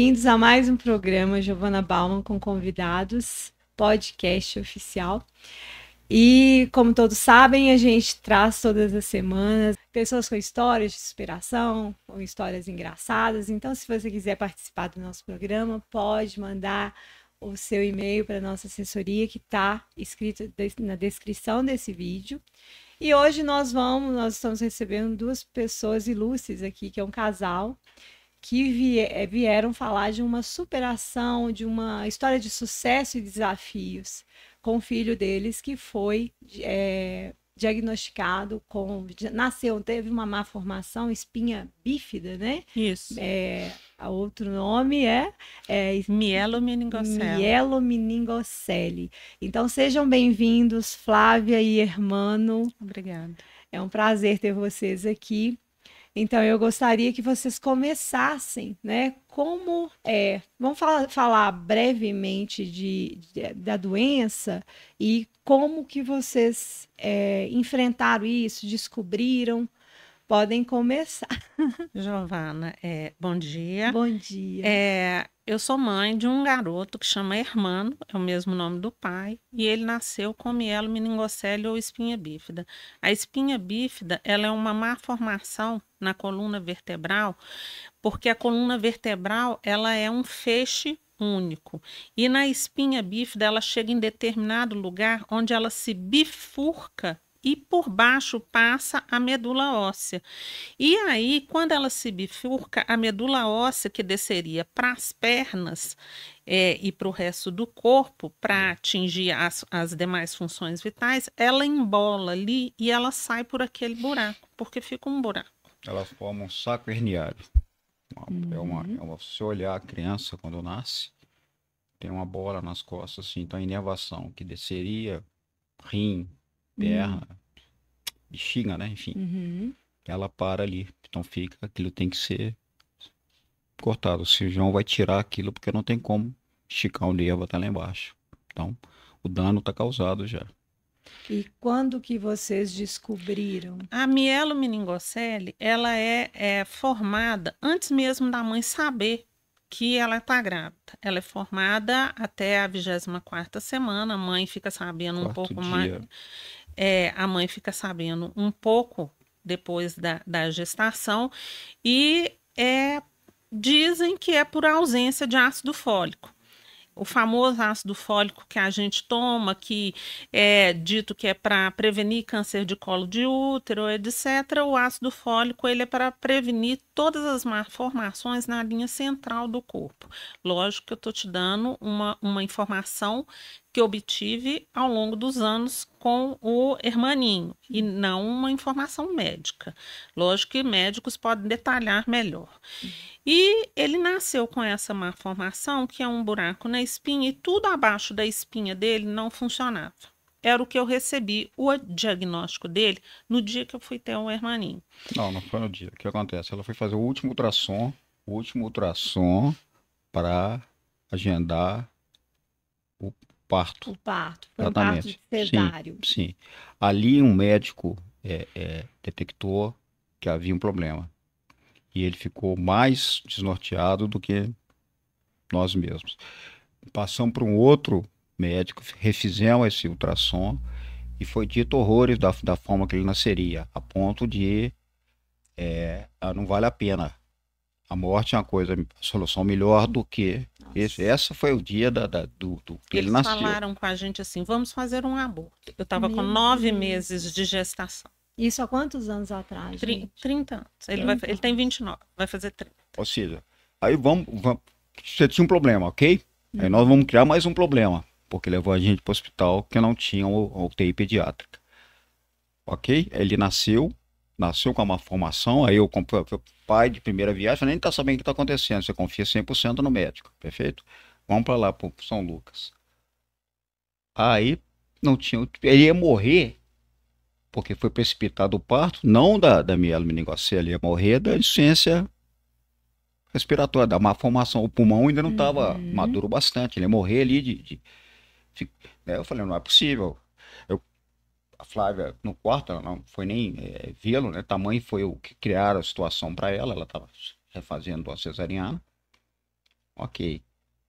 bem-vindos a mais um programa Giovana Bauman com convidados, podcast oficial. E, como todos sabem, a gente traz todas as semanas pessoas com histórias de superação, com histórias engraçadas. Então, se você quiser participar do nosso programa, pode mandar o seu e-mail para a nossa assessoria, que está escrito na descrição desse vídeo. E hoje nós estamos recebendo duas pessoas ilustres aqui, que é um casal, que vieram falar de uma superação, de uma história de sucesso e desafios com o filho deles, que foi diagnosticado teve uma má formação, espinha bífida, né? Isso. Outro nome é mielomeningocele. Então sejam bem-vindos, Flávia e Hermano. Obrigada. É um prazer ter vocês aqui. Então, eu gostaria que vocês começassem, né? Vamos falar brevemente da doença e como que vocês enfrentaram isso, descobriram. Podem começar. Giovana, bom dia. Bom dia. Eu sou mãe de um garoto que chama Hermano, é o mesmo nome do pai, e ele nasceu com mielomeningocele ou espinha bífida. A espinha bífida, ela é uma má formação na coluna vertebral, porque a coluna vertebral, ela é um feixe único. E na espinha bífida, ela chega em determinado lugar onde ela se bifurca e por baixo passa a medula óssea. E aí, quando ela se bifurca, a medula óssea que desceria para as pernas e para o resto do corpo, para atingir as demais funções vitais, ela embola ali e ela sai por aquele buraco, porque fica um buraco. Ela forma um saco herniado. Se você olhar a criança quando nasce, tem uma bola nas costas, assim, então a inervação que desceria, rim, perna, bexiga, né? Enfim, ela para ali. Então aquilo tem que ser cortado. O cirurgião vai tirar aquilo porque não tem como esticar o nervo até lá embaixo. Então, o dano está causado já. E quando que vocês descobriram? A mielomeningocele, ela é formada antes mesmo da mãe saber que ela está grávida. Ela é formada até a 24ª semana, a mãe fica sabendo um pouco mais. A mãe fica sabendo um pouco depois da gestação e dizem que é por ausência de ácido fólico. O famoso ácido fólico que a gente toma, que é dito que é para prevenir câncer de colo de útero, etc. O ácido fólico ele é para prevenir todas as malformações na linha central do corpo. Lógico que eu estou te dando uma informação que obtive ao longo dos anos com o Hermaninho, e não uma informação médica. Lógico que médicos podem detalhar melhor. E ele nasceu com essa malformação, que é um buraco na espinha, e tudo abaixo da espinha dele não funcionava. Era o que eu recebi, o diagnóstico dele, no dia que eu fui ter o Hermaninho. Não foi no dia. O que acontece? Ela foi fazer o último ultrassom para agendar o parto. O parto, foi um parto cesário. Sim. Ali um médico detectou que havia um problema. E ele ficou mais desnorteado do que nós mesmos. Passamos para um outro médico, refizemos esse ultrassom e foi dito horrores da forma que ele nasceria, a ponto de não vale a pena. A morte é uma solução melhor do que esse. Essa foi o dia do que ele nasceu. Eles falaram com a gente assim, vamos fazer um aborto. Eu estava com 9 meses de gestação. Isso há quantos anos atrás, gente? 30 anos. Ele tem 29, vai fazer 30. Ou seja, aí você tinha um problema, ok? Aí nós vamos criar mais um problema, porque levou a gente para o hospital que não tinha UTI pediátrica. Ok? Ele nasceu com uma formação, aí eu comprei o pai de primeira viagem, nem tá sabendo o que está acontecendo, você confia 100% no médico, perfeito? Vamos para lá, para São Lucas. Aí não tinha, ele ia morrer, porque foi precipitado o parto, não da mielomeningocele, ia morrer da insuficiência respiratória, da má formação. O pulmão ainda não estava maduro bastante, ele ia morrer ali eu falei, não é possível. A Flávia, no quarto, ela não foi nem vê-lo, né? Tamanho foi o que criaram a situação para ela estava refazendo a cesariana. Ok.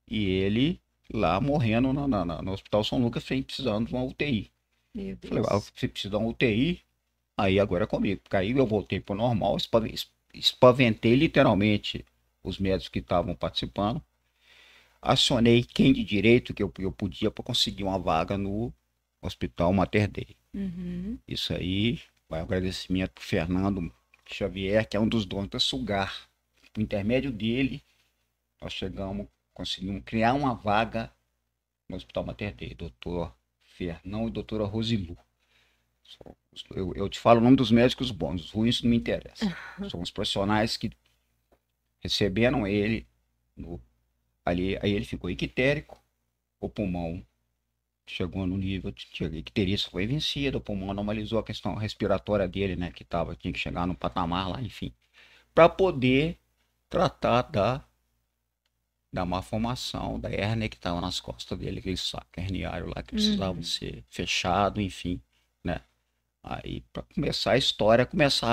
E ele lá morrendo no Hospital São Lucas, sem precisando de uma UTI. Meu Falei, Deus. você precisa de uma UTI, aí agora é comigo. Porque aí eu voltei pro normal, espaventei literalmente os médicos que estavam participando. Acionei quem de direito que eu podia para conseguir uma vaga no Hospital Mater Dei. Uhum. Isso aí, vai um agradecimento pro Fernando Xavier, que é um dos donos da Sugar. Por intermédio dele, nós conseguimos criar uma vaga no Hospital Mater Dei, doutor Fernão e doutora Rosilu. Eu te falo o nome dos médicos bons, os ruins não me interessam. São os profissionais que receberam ele ali, aí ele ficou ictérico, o pulmão chegou no nível de icterícia, foi vencido, o pulmão normalizou a questão respiratória dele, né, tinha que chegar no patamar lá, enfim, para poder tratar da malformação, da hérnia que estava nas costas dele, aquele saco herniário lá que precisava ser fechado, enfim, né. Aí, para começar a história,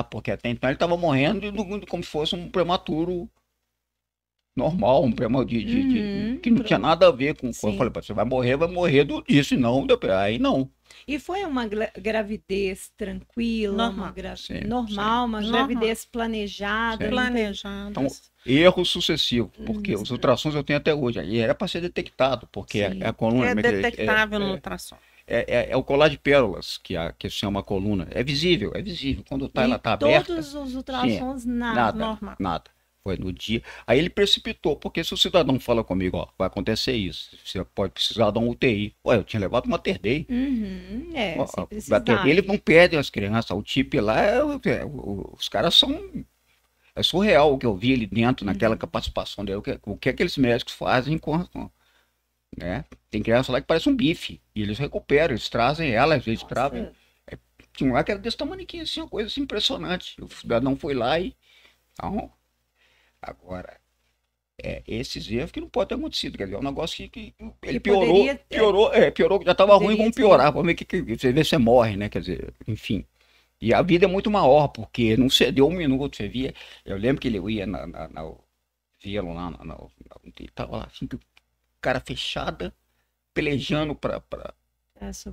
porque até então ele estava morrendo como se fosse um prematuro normal, um prematuro que não tinha nada a ver com. Eu falei, você vai morrer disso, e não, aí não. E foi uma gravidez tranquila, normal, uma gravidez planejada. Então, erro sucessivo, porque os ultrassons eu tenho até hoje, e era para ser detectado, porque a coluna... É detectável no ultrassom. É o colar de pérolas que chama a coluna. É visível. Quando ela está aberta... todos os ultrassons, nada. Foi no dia. Aí ele precipitou, porque se o cidadão fala comigo, ó, vai acontecer isso, você pode precisar de um UTI. Ué, eu tinha levado uma Mater Dei. Mater Dei, ele não perde as crianças. O TIP lá, os caras são... É surreal o que eu vi ali dentro, naquela participação dele. O que aqueles médicos fazem né? Tem criança lá que parece um bife. E eles recuperam, eles trazem ela, às vezes trazem. Tinha um lá que era desse tamanho aqui, assim, uma coisa assim, impressionante. O cidadão foi lá e... Então, agora, esses erros que não pode ter acontecido. Quer dizer, é um negócio que ele piorou, já estava ruim, vamos piorar. Vamos ver você vê se você morre, né? Quer dizer, enfim. E a vida é muito maior, porque não cedeu um minuto, você via. Eu lembro que ele ia via-lo lá, ele tava lá, assim, cara fechada, pelejando para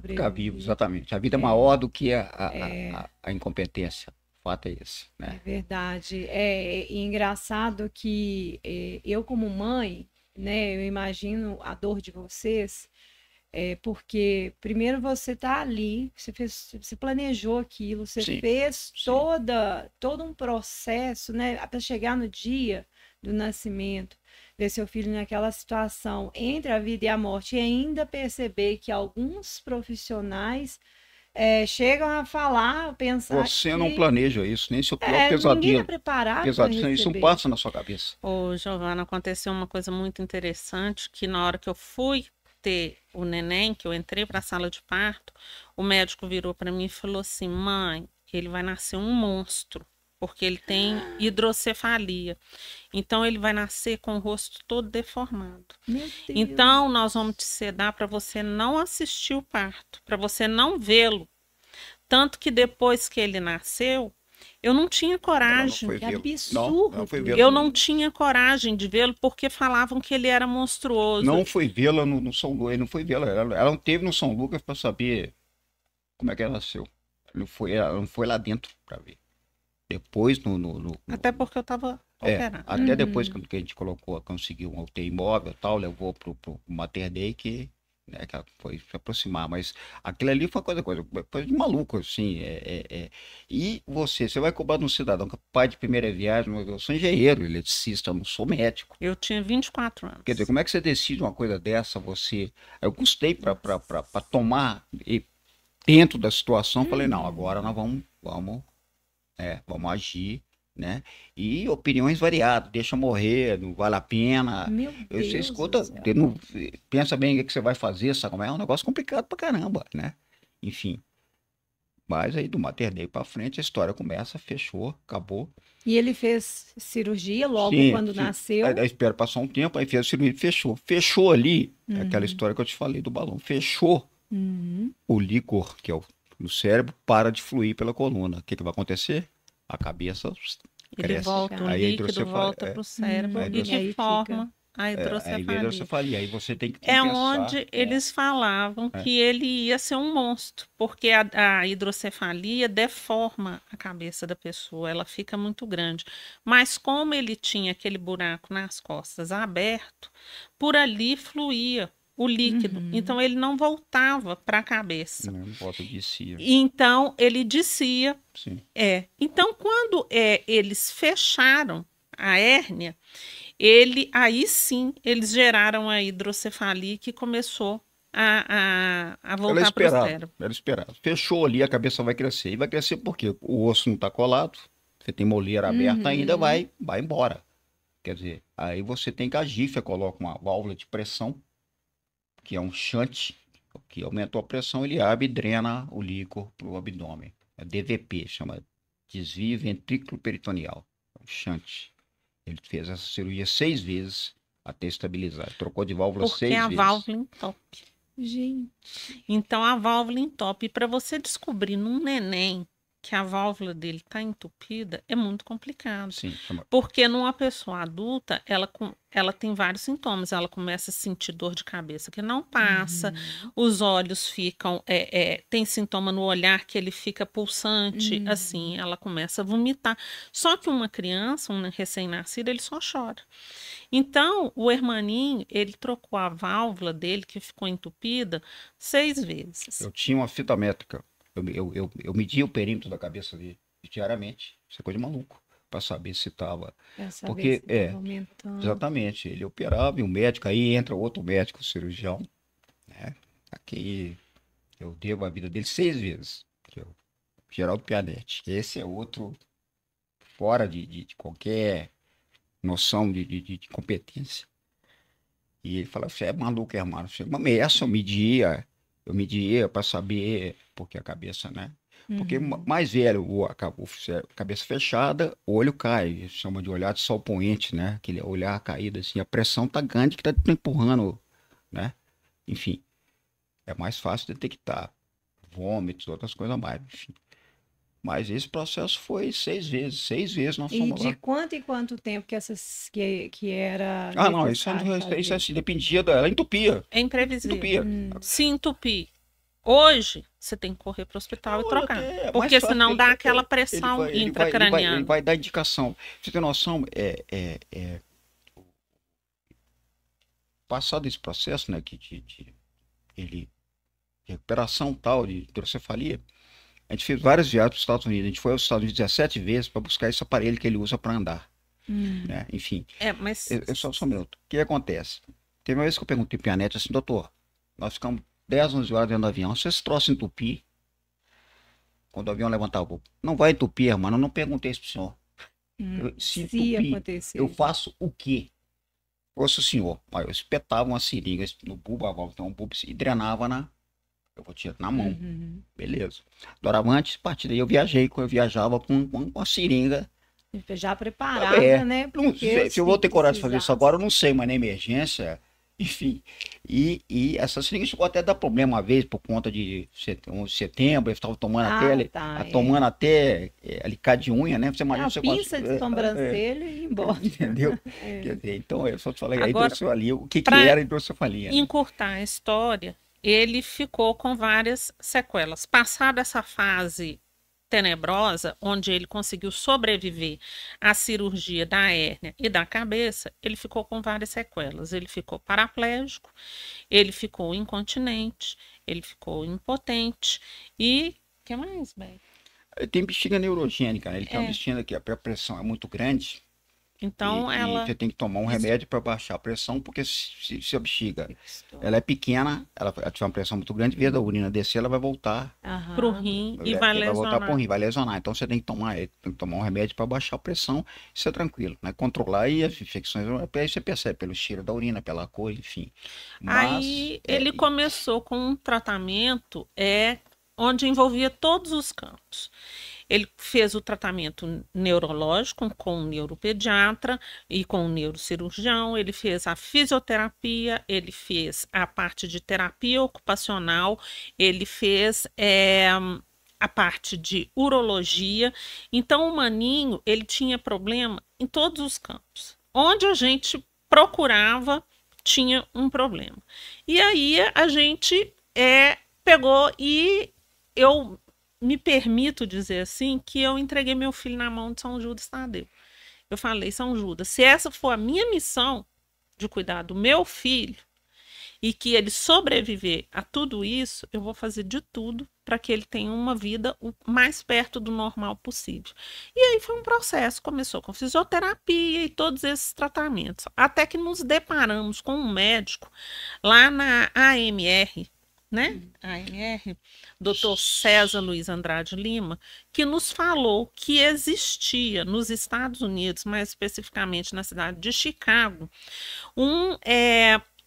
ficar vivo, exatamente. A vida é maior do que a incompetência. O fato é esse, né? É verdade. É engraçado que eu, como mãe, né, eu imagino a dor de vocês, porque primeiro você está ali, você planejou aquilo, você fez todo um processo, né, para chegar no dia do nascimento, ver seu filho naquela situação entre a vida e a morte, e ainda perceber que alguns profissionais chegam a falar, pensar você não planeja isso, nem seu pior pesadelo. Ninguém é preparado para receber. Isso não passa na sua cabeça. Ô, Giovana, aconteceu uma coisa muito interessante, que na hora que eu fui ter o neném, que eu entrei para a sala de parto, o médico virou para mim e falou assim, mãe, ele vai nascer um monstro, porque ele tem hidrocefalia. Então, ele vai nascer com o rosto todo deformado. Meu Deus. Então, nós vamos te sedar para você não assistir o parto, para você não vê-lo. Tanto que depois que ele nasceu, eu não tinha coragem. Que absurdo. Eu não tinha coragem de vê-lo porque falavam que ele era monstruoso. Não foi vê-la no São Lucas, ele não foi vê-la. Ela não teve no São Lucas para saber como é que ela nasceu. Ela não foi lá dentro para ver. Depois Até porque eu estava operada. Até depois que a gente conseguiu um UTI imóvel e tal, levou pro Mater Dei que ela foi se aproximar, mas aquilo ali foi coisa de maluco, assim, e você vai cobrar de um cidadão que é pai de primeira viagem, eu sou engenheiro, eletricista, eu não sou médico. Eu tinha 24 anos. Quer dizer, como é que você decide uma coisa dessa, eu custei para tomar, e dentro da situação, falei, não, agora nós vamos agir, né? E opiniões variadas, deixa morrer, não vale a pena. Meu Deus, você escuta, pensa bem o que você vai fazer, sabe como é? É um negócio complicado pra caramba, né? Enfim. Mas aí do Mater Dei pra frente a história começa, fechou, acabou. E ele fez cirurgia logo quando nasceu? Aí espera passar um tempo, aí fez a cirurgia e fechou. Fechou ali, aquela história que eu te falei do balão. Fechou. O líquor, que é no cérebro, para de fluir pela coluna. O que vai acontecer? A cabeça ele cresce. volta, o líquido volta para o cérebro. E de forma a A hidrocefalia. hidrocefalia. Aí você tem que É compensar. onde eles falavam que ele ia ser um monstro, porque a hidrocefalia deforma a cabeça da pessoa, ela fica muito grande. Mas como ele tinha aquele buraco nas costas aberto, por ali fluía o líquido. Então ele não voltava para a cabeça. Não volta de si. Então ele descia. Sim. Então quando eles fecharam a hérnia, aí sim, eles geraram a hidrocefalia que começou a voltar para o cérebro. Era esperado. Fechou ali, a cabeça vai crescer. E vai crescer porque o osso não está colado, você tem moleira aberta ainda, vai embora. Quer dizer, aí você tem que agir, você coloca uma válvula de pressão, que é um shunt, que aumentou a pressão, ele abre e drena o líquido para o abdômen. É DVP, chama desvio ventrículo peritoneal. É um shunt. Ele fez essa cirurgia 6 vezes até estabilizar. Trocou de válvula 6 vezes. Porque a válvula entope. Gente. Então a válvula entope. E para você descobrir num neném que a válvula dele está entupida, é muito complicado. Sim, chama... Porque numa pessoa adulta, ela tem vários sintomas. Ela começa a sentir dor de cabeça que não passa, os olhos ficam... tem sintoma no olhar que ele fica pulsante, assim, ela começa a vomitar. Só que uma criança, um recém-nascido, ele só chora. Então, o Hermaninho, ele trocou a válvula dele, que ficou entupida, 6 vezes. Eu tinha uma fita métrica. Eu media o perímetro da cabeça dele diariamente. Isso é coisa de maluco. Para saber se estava. Porque, aumentando. Exatamente. Ele operava e o médico, aí entra outro médico, o cirurgião. Né? Aqui eu devo a vida dele 6 vezes. Que é o Geraldo Pianetti. Esse é outro fora de qualquer noção de competência. E ele fala: você é maluco, irmão. Essa eu media para saber, porque a cabeça, né? Porque mais velho, a cabeça fechada, o olho cai. Chama de olhar de sol poente, né? Aquele olhar caído assim, a pressão tá grande que tá empurrando, né? Enfim, é mais fácil detectar vômitos, outras coisas mais, enfim. Mas esse processo foi 6 vezes. 6 vezes nós fomos lá. E de quanto em quanto tempo que era não, isso assim, dependia ela entupia. É imprevisível. Entupia. Se entupir hoje, você tem que correr para o hospital e trocar. Porque senão dá aquela pressão intracraniana. Ele vai dar indicação. Você tem noção, passado esse processo, né, de recuperação tal, de hidrocefalia, a gente fez várias viagens para os Estados Unidos. A gente foi aos Estados Unidos 17 vezes para buscar esse aparelho que ele usa para andar. Né? Enfim. Mas... Só um minuto. O que acontece? Teve uma vez que eu perguntei para a Pianetti assim: doutor, nós ficamos 10, 11 horas dentro do avião. Se esse troço entupir, quando o avião levantar o voo, não vai entupir, mano. Eu não perguntei isso pro senhor. Se entupir, acontecer, eu faço o quê? Nossa senhor. Aí eu espetava uma seringa no bulbo, a válvula, então, um bulbo, e drenava eu vou tirar na mão. Beleza. Doravante, a partir daí eu viajava com uma seringa. Já preparada, né? Não sei, se eu vou ter coragem de fazer isso agora, eu não sei, mas na emergência, enfim. E essa seringa chegou até a dar problema uma vez por conta de 11 de setembro, eu estava tomando tomando até alicate de unha, né? Você imagina você pinça de sobrancelha e ir embora. Entendeu? Quer dizer, então eu só te falei agora, aí hidrocefalia, o que era hidrocefalia? Encurtar a história, ele ficou com várias sequelas. Passada essa fase tenebrosa, onde ele conseguiu sobreviver à cirurgia da hérnia e da cabeça, ele ficou com várias sequelas. Ele ficou paraplégico, ele ficou incontinente, ele ficou impotente e... O que mais, Beto? Ele tem bexiga neurogênica, né? Ele tem uma bexiga que a pressão é muito grande. Então e você tem que tomar um remédio para baixar a pressão, porque se a bexiga ela é pequena, ela tiver uma pressão muito grande, vez da urina descer, ela vai voltar para o rim e vai lesionar. Vai voltar para o rim, vai lesionar. Então você tem que tomar um remédio para baixar a pressão, isso é tranquilo, né? Controlar e as infecções, aí você percebe pelo cheiro da urina, pela cor, enfim. Aí ele começou com um tratamento onde envolvia todos os campos. Ele fez o tratamento neurológico com o neuropediatra e com o neurocirurgião, ele fez a fisioterapia, ele fez a parte de terapia ocupacional, ele fez a parte de urologia. Então, o Maninho, ele tinha problema em todos os campos. Onde a gente procurava, tinha um problema. E aí a gente pegou e eu me permito dizer assim que eu entreguei meu filho na mão de São Judas Tadeu. Eu falei, São Judas, se essa for a minha missão de cuidar do meu filho e que ele sobreviver a tudo isso, eu vou fazer de tudo para que ele tenha uma vida o mais perto do normal possível. E aí foi um processo, começou com fisioterapia e todos esses tratamentos, até que nos deparamos com um médico lá na AMR, né? AMR, Dr. César Luiz Andrade Lima, que nos falou que existia nos Estados Unidos, mais especificamente na cidade de Chicago, um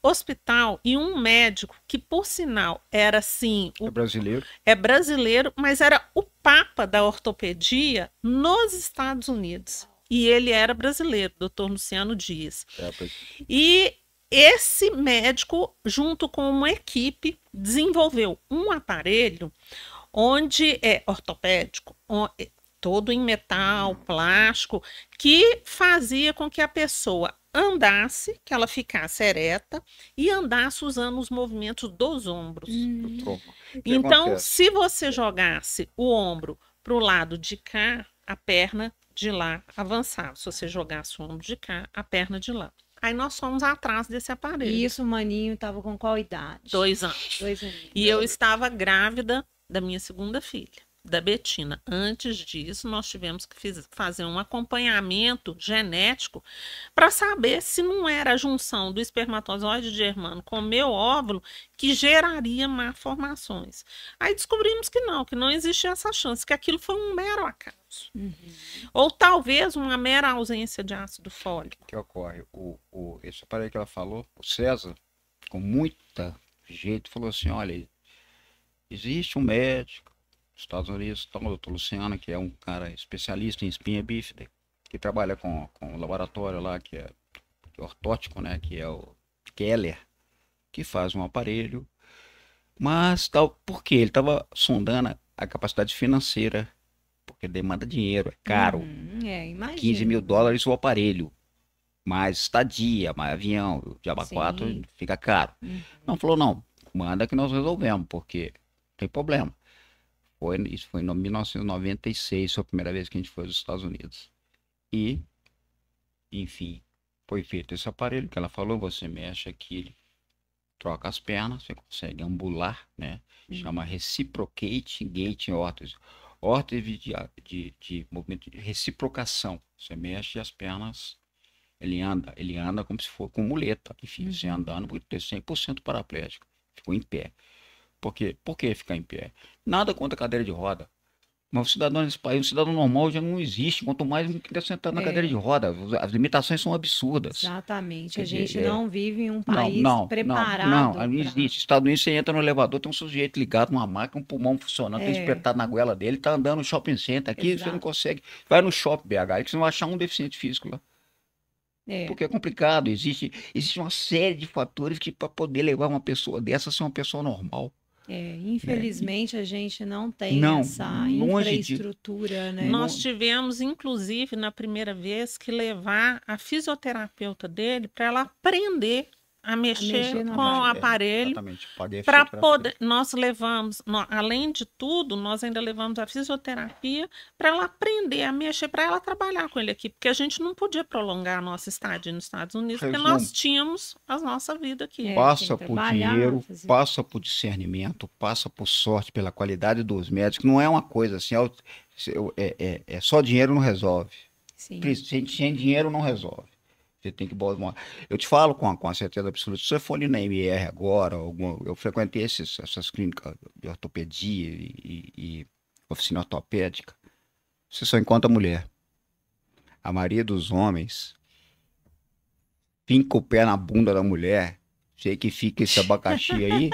hospital e um médico que, por sinal, era assim... É brasileiro. É brasileiro, mas era o papa da ortopedia nos Estados Unidos. E ele era brasileiro, Dr. Luciano Dias. E esse médico, junto com uma equipe, desenvolveu um aparelho onde é ortopédico, todo em metal, plástico, que fazia com que a pessoa andasse, que ela ficasse ereta e andasse usando os movimentos dos ombros. Então, se você jogasse o ombro para o lado de cá, a perna de lá avançava. Se você jogasse o ombro de cá, a perna de lá. Aí nós fomos atrás desse aparelho. E isso, o Maninho estava com qual idade? 2 anos. 2 anos. E eu estava grávida da minha segunda filha, da Betina. Antes disso, nós tivemos que fazer um acompanhamento genético para saber se não era a junção do espermatozoide germano com o meu óvulo que geraria malformações. Aí descobrimos que não existia essa chance, que aquilo foi um mero acaso. Ou talvez uma mera ausência de ácido fólico. O que ocorre? Esse aparelho que ela falou, o César, com muita jeito, falou assim, olha, existe um médico nos Estados Unidos, o doutor Luciano, que é um cara especialista em espinha bífida, que trabalha com o laboratório lá, que é ortótico, né, que é o Keller, que faz um aparelho, mas tal, porque ele estava sondando a capacidade financeira, porque demanda dinheiro, é caro, imagina. 15 mil dólares o aparelho, mais estadia, mais avião, diaba 4 fica caro. Não, falou, não, manda que nós resolvemos, porque tem problema. Isso foi em 1996, foi a primeira vez que a gente foi aos Estados Unidos. E, enfim, foi feito esse aparelho que ela falou, você mexe aqui, ele troca as pernas, você consegue ambular, né? Chama reciprocating gait órtese. Órtese de movimento de reciprocação. Você mexe as pernas, ele anda como se fosse com muleta. Enfim, você andando, porque tem 100% paraplégico. Ficou em pé. Por que ficar em pé? Nada contra a cadeira de roda. Mas o cidadão nesse país, o cidadão normal já não existe. Quanto mais quem está sentado na cadeira de roda. As limitações são absurdas. Exatamente. A gente não vive em um país preparado. Não existe. Estados Unidos, você entra no elevador, tem um sujeito ligado numa máquina, um pulmão funcionando, tem espetado na goela dele, tá andando no shopping center. Aqui você não consegue. Vai no shopping BH, aí que você não vai achar um deficiente físico lá. Porque é complicado. Existe uma série de fatores que para poder levar uma pessoa dessa a ser uma pessoa normal. Infelizmente a gente não tem essa infraestrutura, né? Nós tivemos, inclusive, na primeira vez, que levar a fisioterapeuta dele para ela aprender a mexer com o aparelho, para poder, nós levamos, além de tudo, nós ainda levamos a fisioterapia para ela aprender a mexer, para ela trabalhar com ele aqui, porque a gente não podia prolongar a nossa estadia nos Estados Unidos, porque nós tínhamos a nossa vida aqui. Passa por dinheiro, passa por discernimento, passa por sorte, pela qualidade dos médicos, não é uma coisa assim, só dinheiro não resolve. Sem dinheiro não resolve. Você tem que botar. Eu te falo com a certeza absoluta. Se você for ali na MR agora, eu frequentei essas clínicas de ortopedia e oficina ortopédica. Você só encontra mulher. A maioria dos homens finca o pé na bunda da mulher. Sei que fica esse abacaxi aí.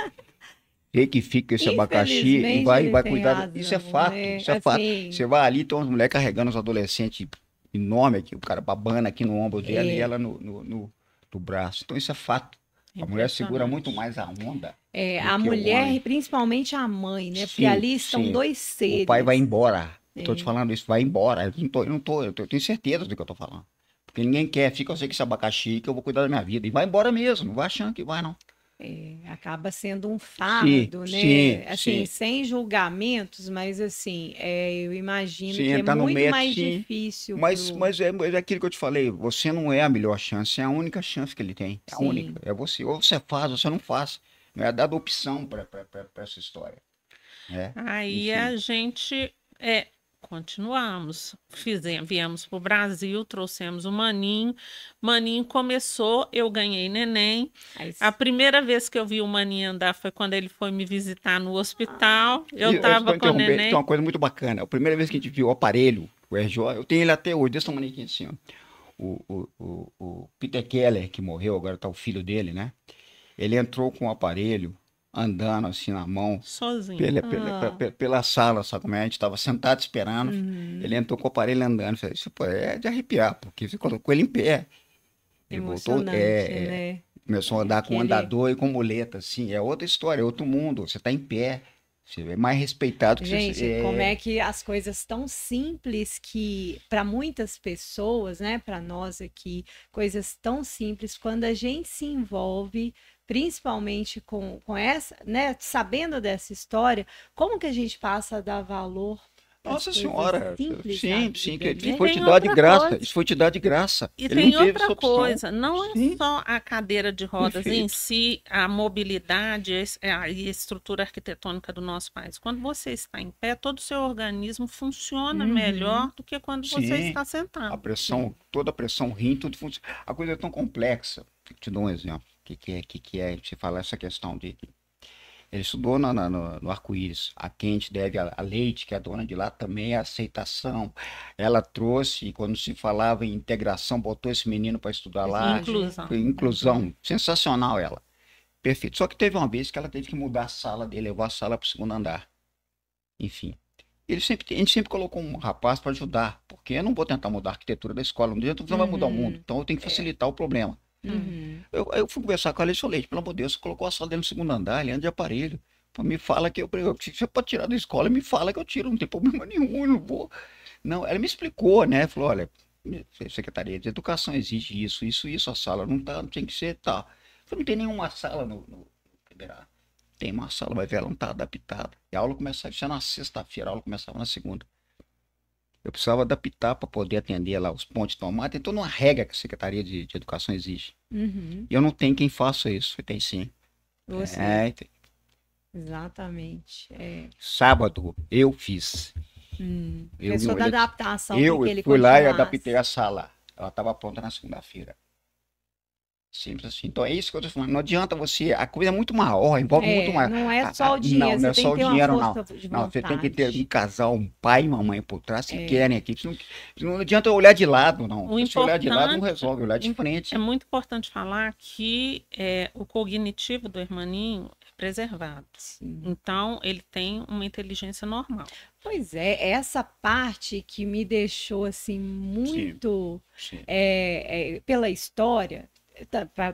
Sei que fica esse abacaxi e vai cuidar. Isso é fato. Isso é fato. Você vai ali, tem umas mulheres carregando os adolescentes enorme aqui, o cara babando aqui no ombro dela e ela no braço. Então isso é fato. A mulher segura muito mais a onda. A mulher, principalmente a mãe, né? Porque ali estão dois seres. O pai vai embora. Eu tô te falando isso, vai embora. Eu tenho certeza do que eu tô falando. Porque ninguém quer, fica eu sei que esse abacaxi que eu vou cuidar da minha vida. E vai embora mesmo, não vai achando que vai, não. Acaba sendo um Sim, fardo, né? sim, Assim, sim. sem julgamentos, mas assim, eu imagino Sim, que é entrar no muito método, mais sim. difícil Mas é aquilo que eu te falei, você não é a melhor chance, é a única chance que ele tem. É a única. Sim. É você. Ou você faz, ou você não faz. Não é dada opção para essa história. Né? Aí Enfim. a gente continuamos, viemos para o Brasil, trouxemos o Maninho. Maninho começou, eu ganhei neném. Aí, A primeira vez que eu vi o Maninho andar foi quando ele foi me visitar no hospital. Eu E eu estava estou com o interrompendo, tem uma neném. coisa muito bacana. A primeira vez que a gente viu o aparelho, o RJ, eu tenho ele até hoje, desse tamanho aqui assim, ó. O Peter Keller, que morreu, agora tá o filho dele, né? Ele entrou com o aparelho, andando assim na mão, Sozinho. pela sala, sabe como é? A gente estava sentado esperando. Ele entrou com o aparelho andando. Falei, isso pô, é de arrepiar, porque você colocou ele em pé. Ele voltou, emocionante, né? começou a andar com Aquele... andador e com muleta, assim. É outra história, é outro mundo. Você está em pé, você é mais respeitado que Gente, você. como é que as coisas tão simples que, para muitas pessoas, né, para nós aqui, coisas tão simples, quando a gente se envolve, principalmente com essa, né, sabendo dessa história, como que a gente passa a dar valor às Nossa coisas Senhora, simples da sim, sim, que vida, ele né? foi te Tem dar de outra graça. coisa. Isso foi te dar de graça. E Ele não tem teve outra essa opção. coisa, não é Sim, só a cadeira de rodas em perfeito. si, a mobilidade e a estrutura arquitetônica do nosso país. Quando você está em pé, todo o seu organismo funciona melhor do que quando você Sim, está a sentado. pressão, toda a pressão rim, tudo funciona. A coisa é tão complexa. Te dou um exemplo. O que é você falar essa questão de. Ele estudou no Arco-Íris. A Quente deve a Leite, que é a dona de lá, também a aceitação. Ela trouxe, e quando se falava em integração, botou esse menino para estudar lá. Inclusão. Foi inclusão. Sensacional ela. Perfeito. Só que teve uma vez que ela teve que mudar a sala dele, levar a sala para o segundo andar. Enfim. A gente sempre colocou um rapaz para ajudar, porque eu não vou tentar mudar a arquitetura da escola, não adianta, você não vai mudar o mundo, então eu tenho que facilitar o problema. Eu fui conversar com a Leite, Leite, pelo amor de Deus, você colocou a sala dele no segundo andar, ele anda de aparelho. Pô, me fala que se você pode tirar da escola, me fala que eu tiro, não tem problema nenhum, eu não vou. Não, ela me explicou, né? Falou, olha, Secretaria de Educação exige isso, a sala não tá, não tem que ser, tá. Eu falei, não tem nenhuma sala no Federal. Tem uma sala, mas ela não tá adaptada. E a aula começava, isso era na sexta-feira, a aula começava na segunda. Eu precisava adaptar para poder atender lá os pontos de tomada. Tem toda uma regra que a Secretaria de Educação exige. E eu não tenho quem faça isso. Tem sim. Você, Tem. exatamente. Sábado eu fiz. Pessoa da adaptação, eu porque ele fui lá e continuasse. adaptei a sala. Ela estava pronta na segunda-feira. Simples assim. Então é isso que eu tô falando. Não adianta você. A coisa é muito maior, envolve muito mais. Não é só o dinheiro, não é você só tem o que ter dinheiro, uma não. força de Não, você tem que ter vontade. um casal, um pai e uma mãe por trás que querem aqui. Não adianta eu olhar de lado, não. O Se olhar de lado, não importante- resolve, olhar de frente. É muito importante falar que o cognitivo do hermaninho é preservado. Então, ele tem uma inteligência normal. Pois é, essa parte que me deixou assim muito Sim. pela história,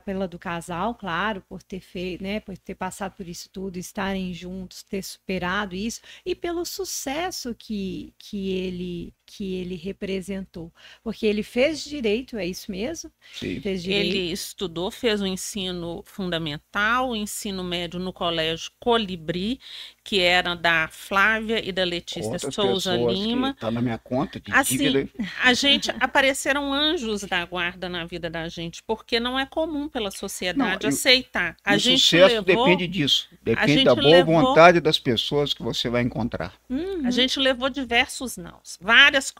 pela do casal, claro, por ter feito, né, por ter passado por isso tudo, estarem juntos, ter superado isso, e pelo sucesso que ele representou, porque ele fez direito, é isso mesmo? Sim. Fez direito. Ele estudou, fez o ensino fundamental, o ensino médio no Colégio Colibri, que era da Flávia e da Letícia Outras Souza pessoas Lima. que tá na minha conta de Assim, dívida. a gente apareceram anjos da guarda na vida da gente, porque não é comum pela sociedade Não, aceitar. A O gente sucesso levou, depende disso. Depende gente da boa levou- vontade das pessoas que você vai encontrar. a gente levou diversos nãos. Várias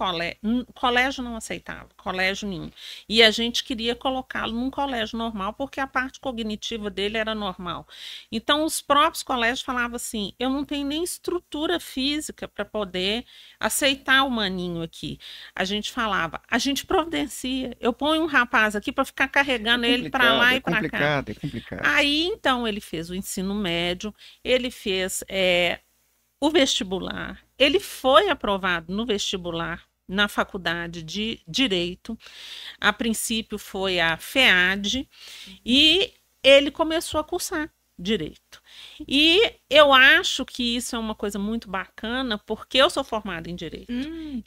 colégio não aceitava, colégio nenhum. E a gente queria colocá-lo num colégio normal, porque a parte cognitiva dele era normal. Então, os próprios colégios falavam assim: eu não tenho nem estrutura física para poder aceitar o maninho aqui. A gente falava, a gente providencia. Eu ponho um rapaz aqui para ficar carregando ele para lá e para cá. É complicado. Aí, então, ele fez o ensino médio, ele fez o vestibular, ele foi aprovado no vestibular na faculdade de Direito. A princípio foi a FEAD e ele começou a cursar. direito. E eu acho que isso é uma coisa muito bacana, porque eu sou formada em direito.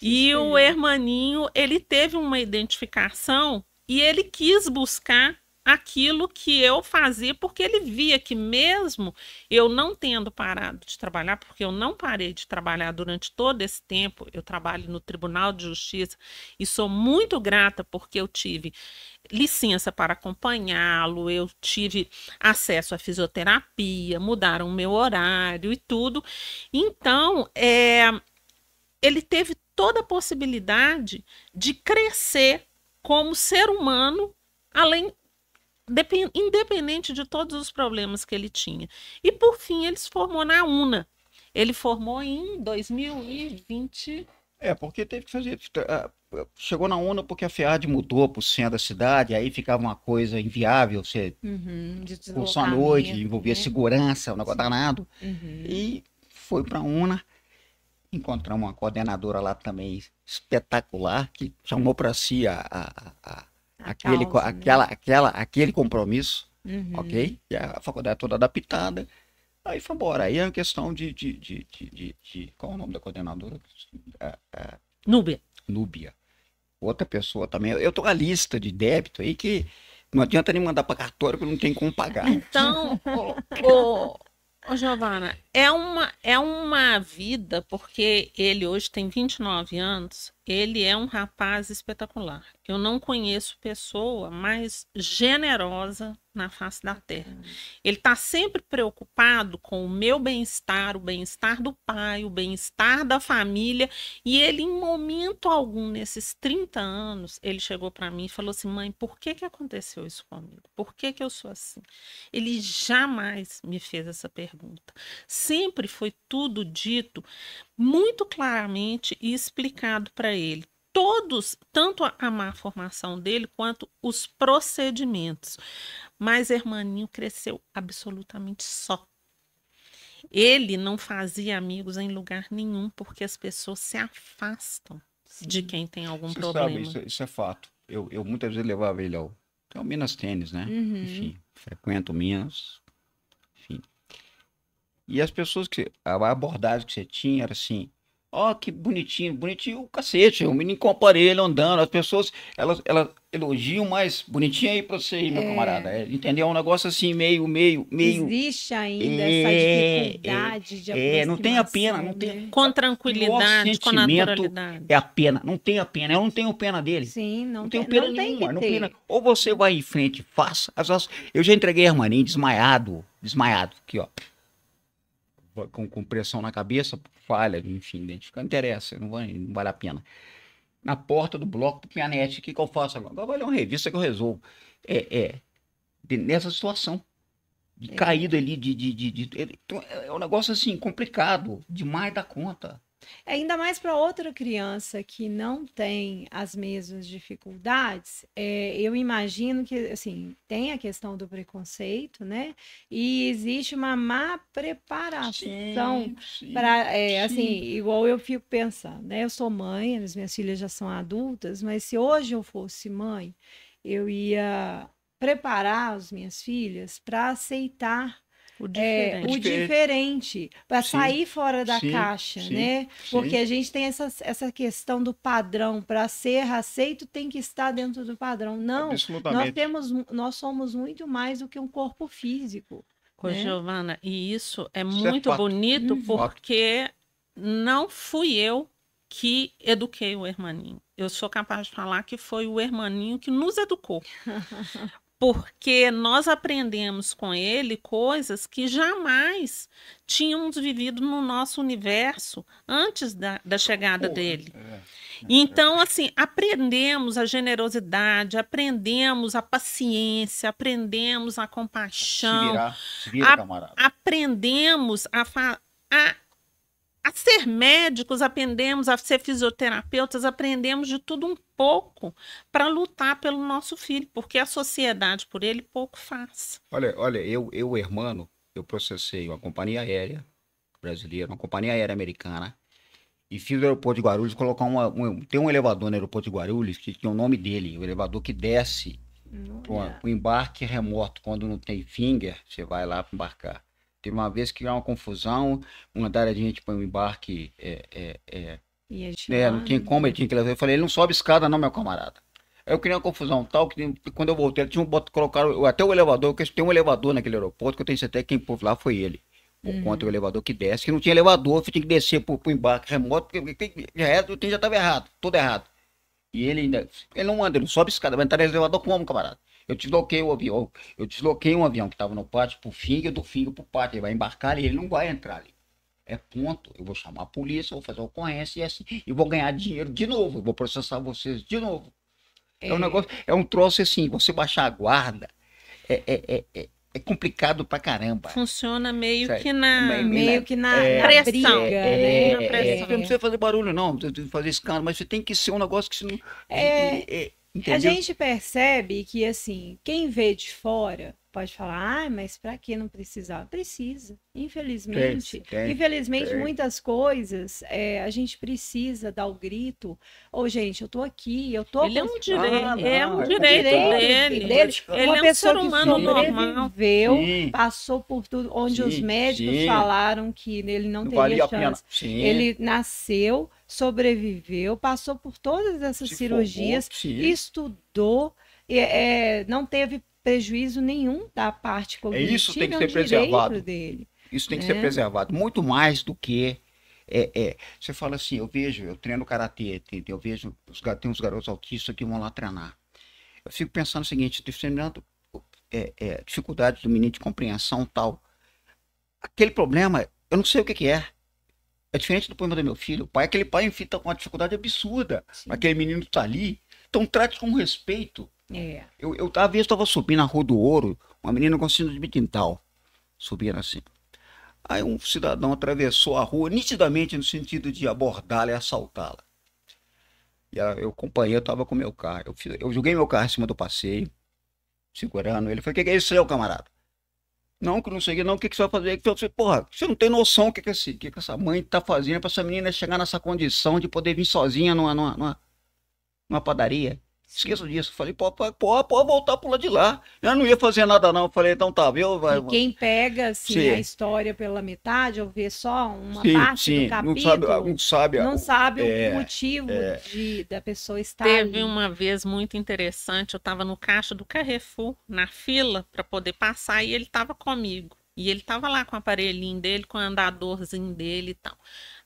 E o Hermaninho, ele teve uma identificação e ele quis buscar aquilo que eu fazia, porque ele via que mesmo eu não tendo parado de trabalhar, porque eu não parei de trabalhar durante todo esse tempo, eu trabalho no Tribunal de Justiça e sou muito grata porque eu tive licença para acompanhá-lo, eu tive acesso à fisioterapia, mudaram o meu horário e tudo. Então, ele teve toda a possibilidade de crescer como ser humano, além independente de todos os problemas que ele tinha. E, por fim, ele se formou na UNA. Ele formou em 2020. Porque teve que fazer. Chegou na UNA porque a FEAD mudou para o centro da cidade, aí ficava uma coisa inviável, você cursou à noite, envolvia segurança, um negócio danado. E foi para a UNA. Encontramos uma coordenadora lá também espetacular, que chamou para si aquele compromisso, ok? E a faculdade toda adaptada. Aí foi embora. Aí é uma questão qual é o nome da coordenadora? Núbia. Outra pessoa também. Eu tô com a lista de débito aí que não adianta nem mandar para cartório que não tem como pagar. Então, Ô, Giovana, é uma vida, porque ele hoje tem 29 anos, ele é um rapaz espetacular. Eu não conheço pessoa mais generosa na face da terra. Ele está sempre preocupado com o meu bem-estar, o bem-estar do pai, o bem-estar da família, e ele, em momento algum, nesses 30 anos, ele chegou para mim e falou assim: mãe, por que aconteceu isso comigo? Por que eu sou assim? Ele jamais me fez essa pergunta. Sempre foi tudo dito muito claramente e explicado para ele. Todos, tanto a má formação dele quanto os procedimentos. Mas Hermaninho cresceu absolutamente só. Ele não fazia amigos em lugar nenhum, porque as pessoas se afastam de quem tem algum problema. Sabe, isso é fato. Eu muitas vezes levava ele ao Minas Tênis, né? Enfim, frequento Minas. Enfim. E as pessoas a abordagem que você tinha era assim: ó, que bonitinho, bonitinho o cacete, o menino com o aparelho andando, as pessoas, elas elogiam, mas bonitinho aí pra você aí, meu camarada, entendeu? É um negócio assim, meio... Existe ainda essa dificuldade de aproximação, não tem a pena, não tem... Com tranquilidade, com naturalidade. É a pena, não tem a pena, eu não tenho pena dele. Sim, não tenho tem, pena não tem nenhuma, que ter. Pena. Ou você vai em frente, faça, eu já entreguei a Hermaninho desmaiado, aqui, ó. Com pressão na cabeça, falha, enfim, identificar, não interessa, não vale a pena. Na porta do bloco do Pianete, o que eu faço agora? Agora vai ler uma revista que eu resolvo. Nessa situação, de caído ali, é um negócio assim, complicado, demais da conta. Ainda mais para outra criança que não tem as mesmas dificuldades, eu imagino que, assim, tem a questão do preconceito, né? E existe uma má preparação para, assim, igual eu fico pensando, né? Eu sou mãe, as minhas filhas já são adultas, mas se hoje eu fosse mãe, eu ia preparar as minhas filhas para aceitar o diferente, para sair fora da caixa, né? Porque a gente tem essa questão do padrão, para ser aceito tem que estar dentro do padrão. Não, nós somos muito mais do que um corpo físico. Né? Giovana, e isso é muito bonito, porque não fui eu que eduquei o Hermaninho. Eu sou capaz de falar que foi o Hermaninho que nos educou. Porque nós aprendemos com ele coisas que jamais tínhamos vivido no nosso universo antes da chegada dele. Então, assim, aprendemos a generosidade, aprendemos a paciência, aprendemos a compaixão, se vira, camarada. Aprendemos a ser médicos, aprendemos a ser fisioterapeutas, aprendemos de tudo um pouco para lutar pelo nosso filho, porque a sociedade por ele pouco faz. Olha, eu Hermano, eu processei uma companhia aérea brasileira, uma companhia aérea americana, e fiz o aeroporto de Guarulhos colocar tem um elevador no aeroporto de Guarulhos que tem o nome dele, o elevador que desce Pro embarque remoto, quando não tem finger, você vai lá para embarcar. Teve uma vez que há uma confusão, mandaram a gente para um embarque, não tinha como, ele tinha que levar. Eu falei, ele não sobe escada não, meu camarada. Aí eu criei uma confusão tal, que quando eu voltei, tinha colocaram até o elevador, porque tem um elevador naquele aeroporto, que eu tenho certeza que quem pôs lá foi ele. Por conta do elevador que desce, que não tinha elevador, eu tinha que descer pro embarque remoto, porque já estava errado, tudo errado. E ele não anda, ele não sobe escada, vai entrar no elevador como, camarada? Eu desloquei o avião, eu desloquei um avião que estava no pátio pro finger, do finger pro pátio, ele vai embarcar ali, ele não vai entrar ali. É ponto, eu vou chamar a polícia, vou fazer a ocorrência e vou ganhar dinheiro de novo, eu vou processar vocês de novo. É um negócio, é um troço assim, você baixar a guarda, é complicado pra caramba. Funciona meio Sabe? que na pressão. Pressão. Você não precisa fazer barulho, não, não precisa fazer escândalo, mas você tem que ser um negócio que você não. A gente percebe que, assim, quem vê de fora pode falar, mas pra que não precisava? Precisa, infelizmente. Infelizmente, muitas coisas, a gente precisa dar o grito. Gente, eu tô aqui, eu tô... Ele é um direito, um direito dele. Ele uma é um pessoa ser que humano sobreviveu, normal. passou por tudo, onde os médicos falaram que ele não teria valia chance. Ele nasceu, sobreviveu, passou por todas essas cirurgias, estudou, não teve prejuízo nenhum da parte cognitiva. Isso tem que ser preservado. Dele, isso tem que ser preservado. Muito mais do que... você fala assim, eu treino karatê, eu vejo, tem uns garotos autistas que vão lá treinar. Eu fico pensando o seguinte, dificuldade do menino de compreensão tal. Aquele problema, eu não sei o que é. É diferente do problema do meu filho. O pai, aquele pai, enfim, tá com uma dificuldade absurda. Sim. Aquele menino tá ali. Então trate com respeito. Eu estava subindo na Rua do Ouro, uma menina com síndrome de Quintal, subindo assim. Aí um cidadão atravessou a rua, nitidamente no sentido de abordá-la e assaltá-la. E eu acompanhei, eu estava com meu carro. Eu joguei meu carro em cima do passeio, segurando ele. Falei, o que é isso, camarada? Não, que não sei o que, não, o que você vai fazer? Eu falei, porra, você não tem noção o que essa mãe tá fazendo para essa menina chegar nessa condição de poder vir sozinha numa padaria. Esqueço disso. Falei, pode voltar pro lado de lá. Eu não ia fazer nada, não. Falei, então tá, viu? E quem pega assim, a história pela metade, ou vê só uma parte do capítulo, não sabe o motivo da pessoa estar Teve ali. Uma vez muito interessante, eu estava no caixa do Carrefour, na fila, para poder passar, e ele estava comigo. E ele estava lá com o aparelhinho dele, com o andadorzinho dele e tal.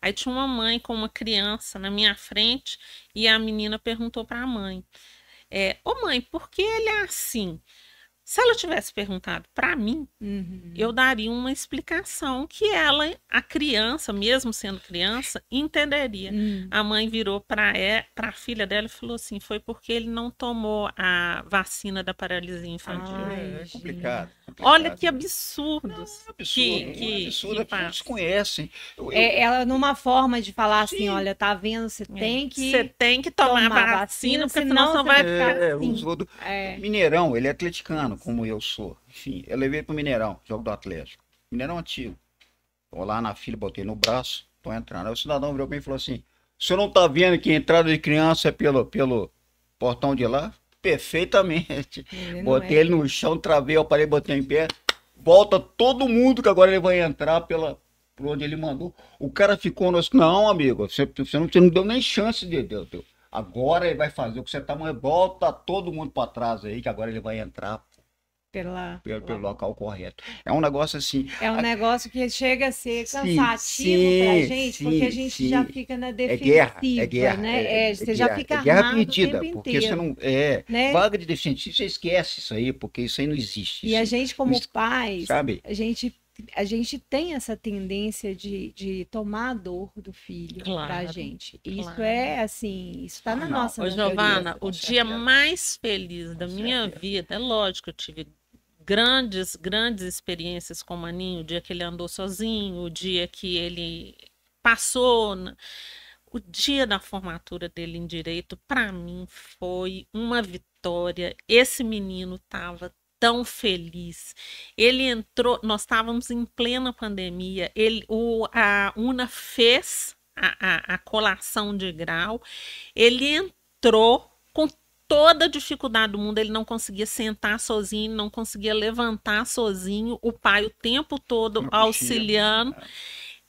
Aí tinha uma mãe com uma criança na minha frente, e a menina perguntou para a mãe, ô mãe, por que ele é assim? Se ela tivesse perguntado para mim, eu daria uma explicação que ela, a criança, mesmo sendo criança, entenderia. A mãe virou para a filha dela e falou assim, foi porque ele não tomou a vacina da paralisia infantil. É complicado. Olha que absurdos. Absurdo, as pessoas conhecem. Ela numa forma de falar assim, olha, tá vendo, você tem que tomar a vacina, porque senão você vai ficar assim. Mineirão, ele é atleticano, como eu sou. Enfim, eu levei pro Mineirão, jogo do Atlético. Mineirão antigo. Tô lá na fila, botei no braço, tô entrando. Aí o cidadão virou pra mim e falou assim, o senhor não tá vendo que a entrada de criança é pelo portão de lá? Perfeitamente. Botei ele no chão, travei, eu parei, botei em pé. Volta todo mundo que agora ele vai entrar por onde ele mandou. O cara ficou, não, amigo, você não deu nem chance de agora ele vai fazer o que você tá mandando. Volta todo mundo para trás aí, que agora ele vai entrar pelo local correto. É um negócio assim. É um negócio que chega a ser cansativo pra gente, porque a gente já fica na defensiva, é guerra, né? Você já fica armado guerra perdida, o tempo porque inteiro. você não né? Vaga de deficiente, você esquece isso aí, porque isso aí não existe. E a gente como pais, sabe? A gente tem essa tendência de tomar a dor do filho pra gente. Isso é assim, isso tá na nossa natureza. Giovana, o dia mais feliz da minha vida, é lógico, eu tive grandes experiências com o Maninho, o dia que ele andou sozinho, o dia que ele passou, o dia da formatura dele em direito, para mim foi uma vitória. Esse menino estava tão feliz. Ele entrou, nós estávamos em plena pandemia, a UNA fez a colação de grau, ele entrou com toda a dificuldade do mundo, ele não conseguia sentar sozinho, não conseguia levantar sozinho, o pai o tempo todo auxiliando.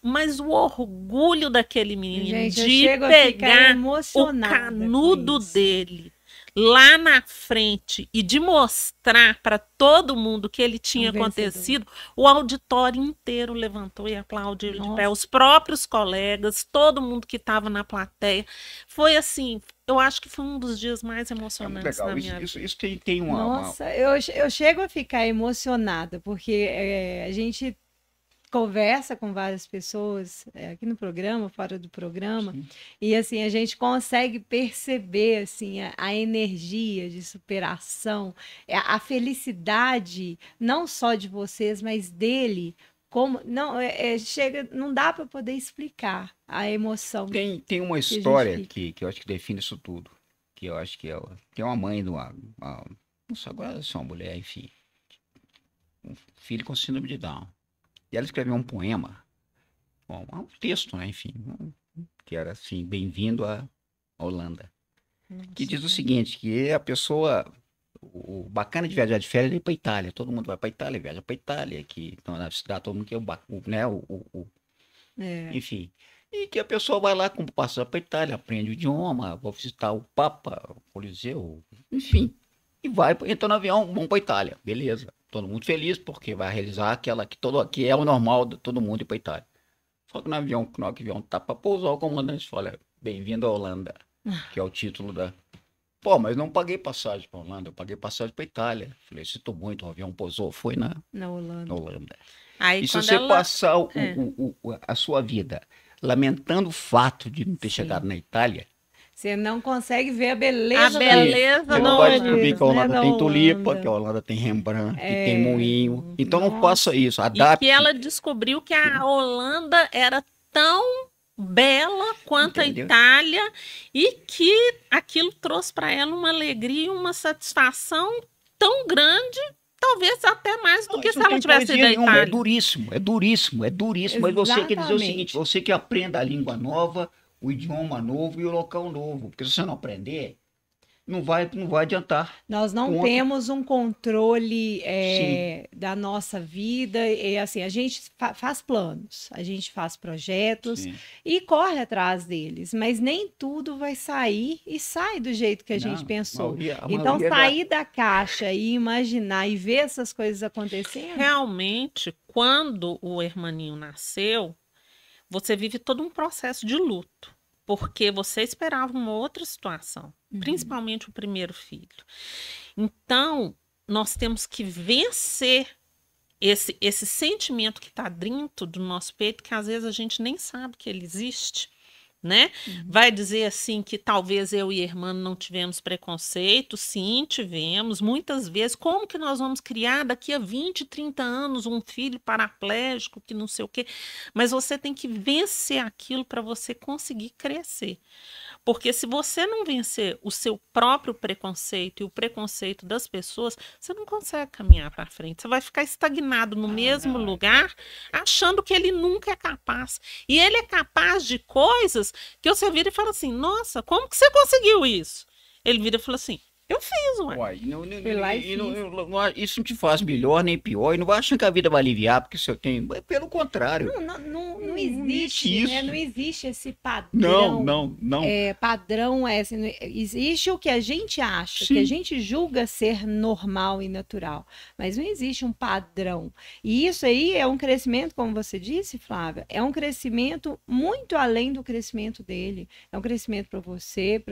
Mas o orgulho daquele menino Gente, de pegar o canudo dele lá na frente e de mostrar para todo mundo que ele tinha acontecido, o auditório inteiro levantou e aplaudiu ele de pé, os próprios colegas, todo mundo que estava na plateia. Foi assim, eu acho que foi um dos dias mais emocionantes da minha vida. Isso tem uma... Nossa, eu chego a ficar emocionada, porque a gente conversa com várias pessoas aqui no programa, fora do programa, sim, e assim a gente consegue perceber assim a energia de superação, a felicidade não só de vocês, mas dele. Como não chega, não dá para poder explicar a emoção. Tem uma história que eu acho que define isso tudo, que eu acho que tem uma mãe de não sei agora se é uma mulher, enfim, um filho com síndrome de Down. E ela escreveu um poema, um texto, né, enfim, que era assim, Bem-vindo à Holanda. Nossa, que diz o seguinte, que a pessoa, o bacana de viajar de férias é ir para Itália. Todo mundo vai para Itália, viaja para Itália, que então, na cidade todo mundo quer enfim. E que a pessoa vai lá, como passar para Itália, aprende o idioma, vai visitar o Papa, o Coliseu, enfim. E entra no avião, vamos para Itália, beleza. Todo mundo feliz, porque vai realizar aquela que é o normal de todo mundo ir para Itália. Só que no avião tá para pousar, o comandante fala, bem-vindo à Holanda, que é o título da... Pô, mas não paguei passagem para Holanda, eu paguei passagem para Itália. Falei, sinto muito, o avião pousou, foi na Holanda. Aí, e se você passar a sua vida lamentando o fato de não ter chegado na Itália, você não consegue ver a beleza você não vai descobrir que a Holanda tem tulipa, que a Holanda tem Rembrandt, que tem moinho. Então não faça isso, adapte. E que ela descobriu que a Holanda era tão bela quanto a Itália e que aquilo trouxe para ela uma alegria, uma satisfação tão grande, talvez até mais do que se ela tivesse ido à Itália. É duríssimo. Exatamente. Mas você quer dizer o seguinte, você que aprenda a língua nova, o idioma novo e o local novo. Porque se você não aprender, não vai adiantar. Nós não temos um controle da nossa vida. E, assim, a gente faz planos, a gente faz projetos e corre atrás deles. Mas nem tudo vai sair e sai do jeito que a gente pensou. Então, sair da caixa e imaginar e ver essas coisas acontecendo... Realmente, quando o Hermaninho nasceu, você vive todo um processo de luto, porque você esperava uma outra situação, principalmente o primeiro filho. Então, nós temos que vencer esse sentimento que está dentro do nosso peito, que às vezes a gente nem sabe que ele existe, né? Vai dizer assim que talvez eu e a irmã não tivemos preconceito. Sim, tivemos, muitas vezes. Como que nós vamos criar daqui a 20, 30 anos um filho paraplégico, que não sei o quê? Mas você tem que vencer aquilo para você conseguir crescer. Porque se você não vencer o seu próprio preconceito e o preconceito das pessoas, você não consegue caminhar para frente. Você vai ficar estagnado no mesmo lugar, achando que ele nunca é capaz. E ele é capaz de coisas que você vira e fala assim, nossa, como que você conseguiu isso? Ele vira e fala assim, eu fiz, ué. Isso não te faz melhor nem pior, e não vai achando que a vida vai aliviar, porque se eu tenho... Pelo contrário. Não existe isso. Né? Não existe esse padrão. Não. Padrão assim, existe o que a gente acha, que a gente julga ser normal e natural, mas não existe um padrão. E isso aí é um crescimento, como você disse, Flávia, é um crescimento muito além do crescimento dele. É um crescimento para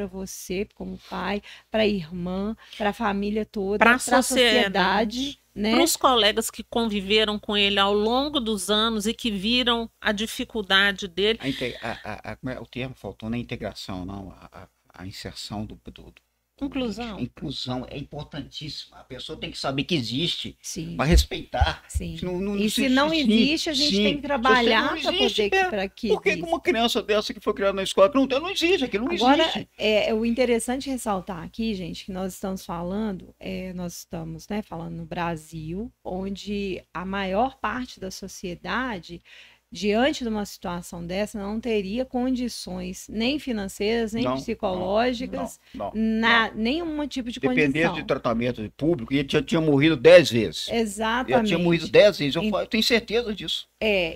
você como pai, para a irmã, para a família toda, para a sociedade, né? Para os colegas que conviveram com ele ao longo dos anos e que viram a dificuldade dele. O termo faltou na integração, não, a inserção do Inclusão. Inclusão é importantíssima. A pessoa tem que saber que existe para respeitar. Sim. Se não existe, a gente tem que trabalhar para poder para que. Porque uma criança dessa que foi criada na escola que não existe, aquilo não existe. Agora, o interessante ressaltar aqui, gente, que nós estamos falando, falando no Brasil, onde a maior parte da sociedade diante de uma situação dessa, não teria condições nem financeiras, nem psicológicas, nenhum tipo de condição. Dependendo de tratamento público, ele já tinha morrido 10 vezes. Exatamente. Já tinha morrido 10 vezes, eu tenho certeza disso.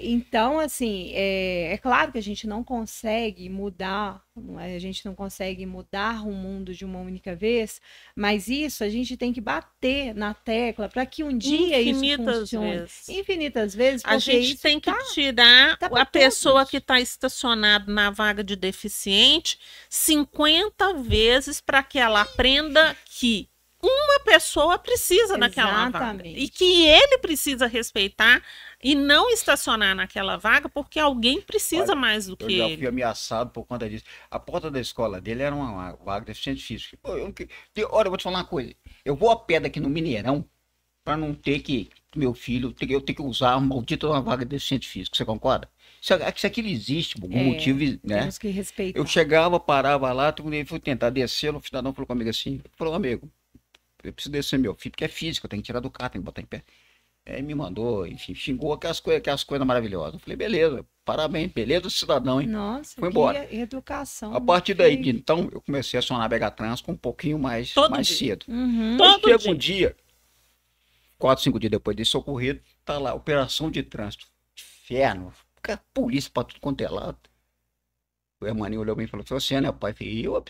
Então, assim, é claro que a gente não consegue mudar, o mundo de uma única vez, mas isso a gente tem que bater na tecla para que um dia isso funcione. Infinitas vezes. A gente tem que tirar a pessoa que está estacionada na vaga de deficiente 50 vezes para que ela aprenda que uma pessoa precisa daquela vaga e que ele precisa respeitar e não estacionar naquela vaga porque alguém precisa mais do que ele. Eu já fui ameaçado por conta disso. A porta da escola dele era uma vaga de deficiente físico. Olha, eu vou te falar uma coisa. Eu vou a pé daqui no Mineirão para não ter que, meu filho, eu ter que usar a maldita uma vaga de deficiente físico. Você concorda? Se aquilo existe, por algum motivo, né? Temos que respeitar. Eu chegava, parava lá, fui tentar descer, no cidadão falou comigo assim, amigo, eu preciso descer meu filho, porque é físico, eu tenho que tirar do carro, tenho que botar em pé. Aí me mandou, enfim, xingou aquelas coisas maravilhosas. Eu falei, beleza, parabéns, beleza, cidadão, hein? Nossa, foi embora. Educação. A partir daí, então, eu comecei a acionar a Begatrans com um pouquinho mais cedo. Aí chega um dia, 4, 5 dias depois desse ocorrido, tá lá, operação de trânsito. Inferno, polícia pra tudo quanto é lado. O Hermaninho olhou bem e falou, você, né, pai? Eu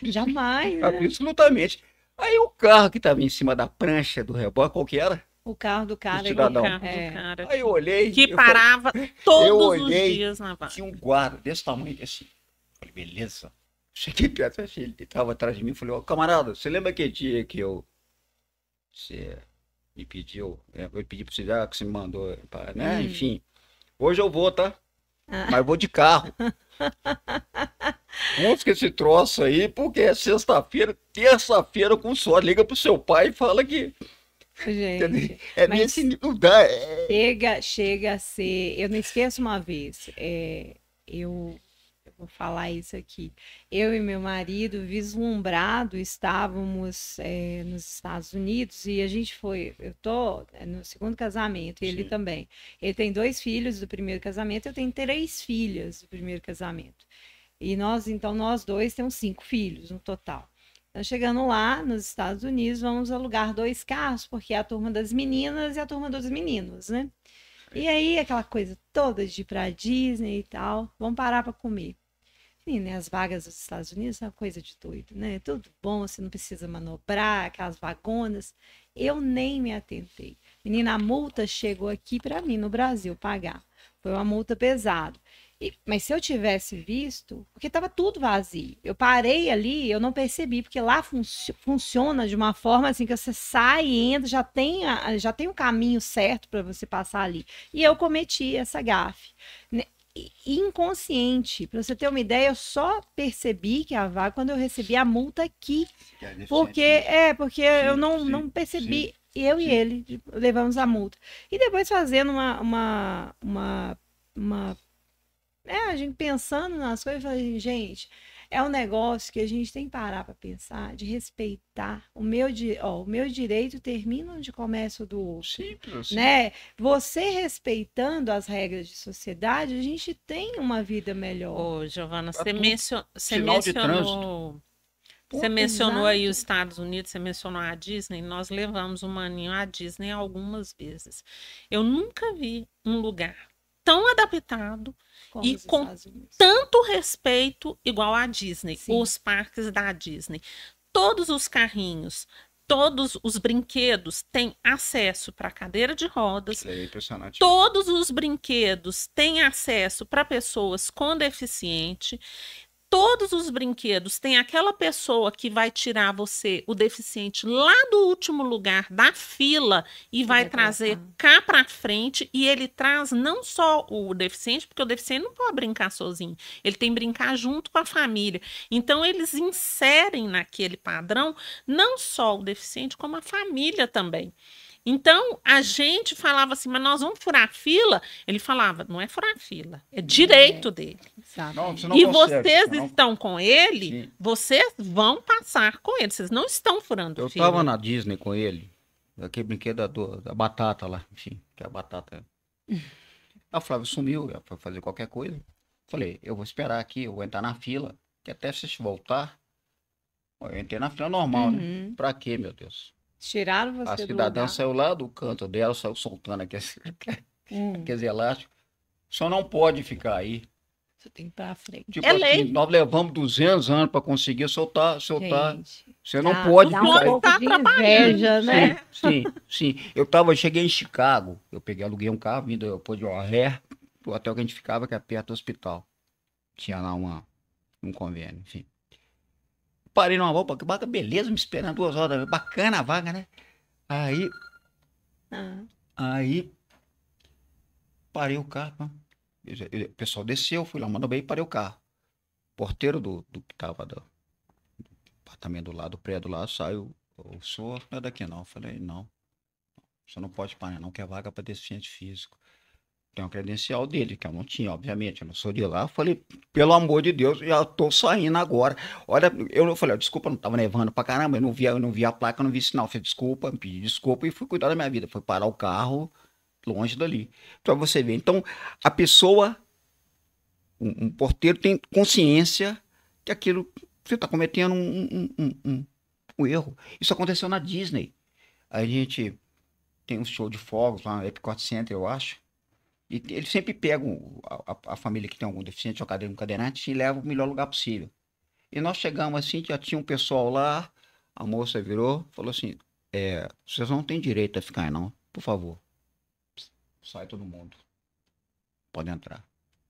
jamais. Absolutamente. Aí o carro que tava em cima da prancha do reboque, qual que era? O carro do cara. Cidadão. Aí eu olhei. Que parava todos os dias na vaga. Tinha um guarda desse tamanho, assim. Falei, beleza. Cheguei perto, ele estava atrás de mim. Falei, camarada, você lembra aquele dia que você me pediu, eu pedi pra você que você me mandou, né? Enfim, hoje eu vou, tá? Mas vou de carro. Busca esse troço aí, porque é sexta-feira, terça-feira com sorte. Liga pro seu pai e fala que... Gente, nesse nível, não dá. Chega a ser... Eu não esqueço uma vez, eu vou falar isso aqui. Eu e meu marido, vislumbrado, estávamos nos Estados Unidos e a gente foi... Eu tô no segundo casamento, ele também. Ele tem 2 filhos do primeiro casamento, eu tenho 3 filhas do primeiro casamento. E nós 2 temos 5 filhos no total. Então, chegando lá nos Estados Unidos, vamos alugar 2 carros, porque é a turma das meninas e a turma dos meninos, né? E aí, aquela coisa toda de ir pra Disney e tal, vamos parar para comer. E, né, as vagas dos Estados Unidos são uma coisa de doido, né? Tudo bom, você não precisa manobrar, aquelas vagonas. Eu nem me atentei. Menina, a multa chegou aqui para mim, no Brasil, pagar. Foi uma multa pesada. Mas se eu tivesse visto, porque estava tudo vazio. Eu parei ali, eu não percebi, porque lá funciona de uma forma assim que você sai e entra, já tem um caminho certo para você passar ali. E eu cometi essa gafe. Inconsciente, para você ter uma ideia, eu só percebi que a vaga quando eu recebi a multa aqui. Porque eu não percebi. Eu e ele levamos a multa. E depois fazendo a gente pensando nas coisas, eu falei, gente, é um negócio que a gente tem que parar para pensar, de respeitar. O meu direito termina onde começa o do outro. Simples assim. Né? Você respeitando as regras de sociedade, a gente tem uma vida melhor. Ô, Giovana, você mencionou aí os Estados Unidos, você mencionou a Disney, nós levamos o Maninho à Disney algumas vezes. Eu nunca vi um lugar tão adaptado e com tanto respeito igual a Disney, os parques da Disney. Todos os carrinhos, todos os brinquedos têm acesso para cadeira de rodas. É impressionante. Todos os brinquedos têm acesso para pessoas com deficiente. Todos os brinquedos têm aquela pessoa que vai tirar você, o deficiente, lá do último lugar da fila e vai trazer cá para frente. E ele traz não só o deficiente, porque o deficiente não pode brincar sozinho. Ele tem que brincar junto com a família. Então, eles inserem naquele padrão não só o deficiente, como a família também. Então, a gente falava assim, mas nós vamos furar a fila? Ele falava, não é furar a fila, é direito dele. Não, e vocês estão com ele, vocês vão passar com ele, vocês não estão furando fila. Eu estava na Disney com ele, aquele brinquedo da batata lá, enfim, que é a batata. A Flávia sumiu, ela foi fazer qualquer coisa. Falei, eu vou esperar aqui, eu vou entrar na fila, que até vocês voltar. Eu entrei na fila normal, né? Uhum. Pra quê, meu Deus? Tiraram A você do cidadã lugar. saiu lá do canto dela, saiu soltando Hum, aqueles elásticos. Só não pode ficar aí. você tem que ir pra frente. Tipo É assim, lei. nós levamos 200 anos para conseguir soltar. Gente, Você não pode dá ficar um aí. pouco Tá de inveja, né? Sim. Cheguei em Chicago. Eu aluguei um carro vindo do aeroporto de O'Hare, pro hotel que a gente ficava, que é perto do hospital. Tinha lá um convênio, enfim. Parei numa vaga, beleza, me esperando 2 horas. Bacana a vaga, né? Ah, Aí, parei o carro. Né? O pessoal desceu, fui lá, mandou bem e parei o carro. Porteiro do que tava do apartamento do lado, do prédio lá, saiu. O senhor não é daqui não. Eu falei, não. Você não pode parar, não, que é vaga para deficiente físico. Tem uma credencial dele, que eu não tinha, obviamente. Eu não sou de lá. Eu falei, pelo amor de Deus, já tô saindo agora. Olha, eu falei, desculpa, não tava nevando pra caramba, eu não vi a placa, eu não vi sinal. Eu falei, desculpa, me pedi desculpa e fui cuidar da minha vida. Fui parar o carro longe dali. Pra você ver. Então, a pessoa, um porteiro tem consciência que aquilo, você tá cometendo um erro. Isso aconteceu na Disney. A gente tem um show de fogos lá no Epcot Center, eu acho. E eles sempre pegam a família que tem algum deficiente ou um cadeirante e levam o melhor lugar possível. E nós chegamos assim, já tinha um pessoal lá, a moça virou, falou assim, vocês não têm direito a ficar aí não, por favor. Sai todo mundo. Pode entrar.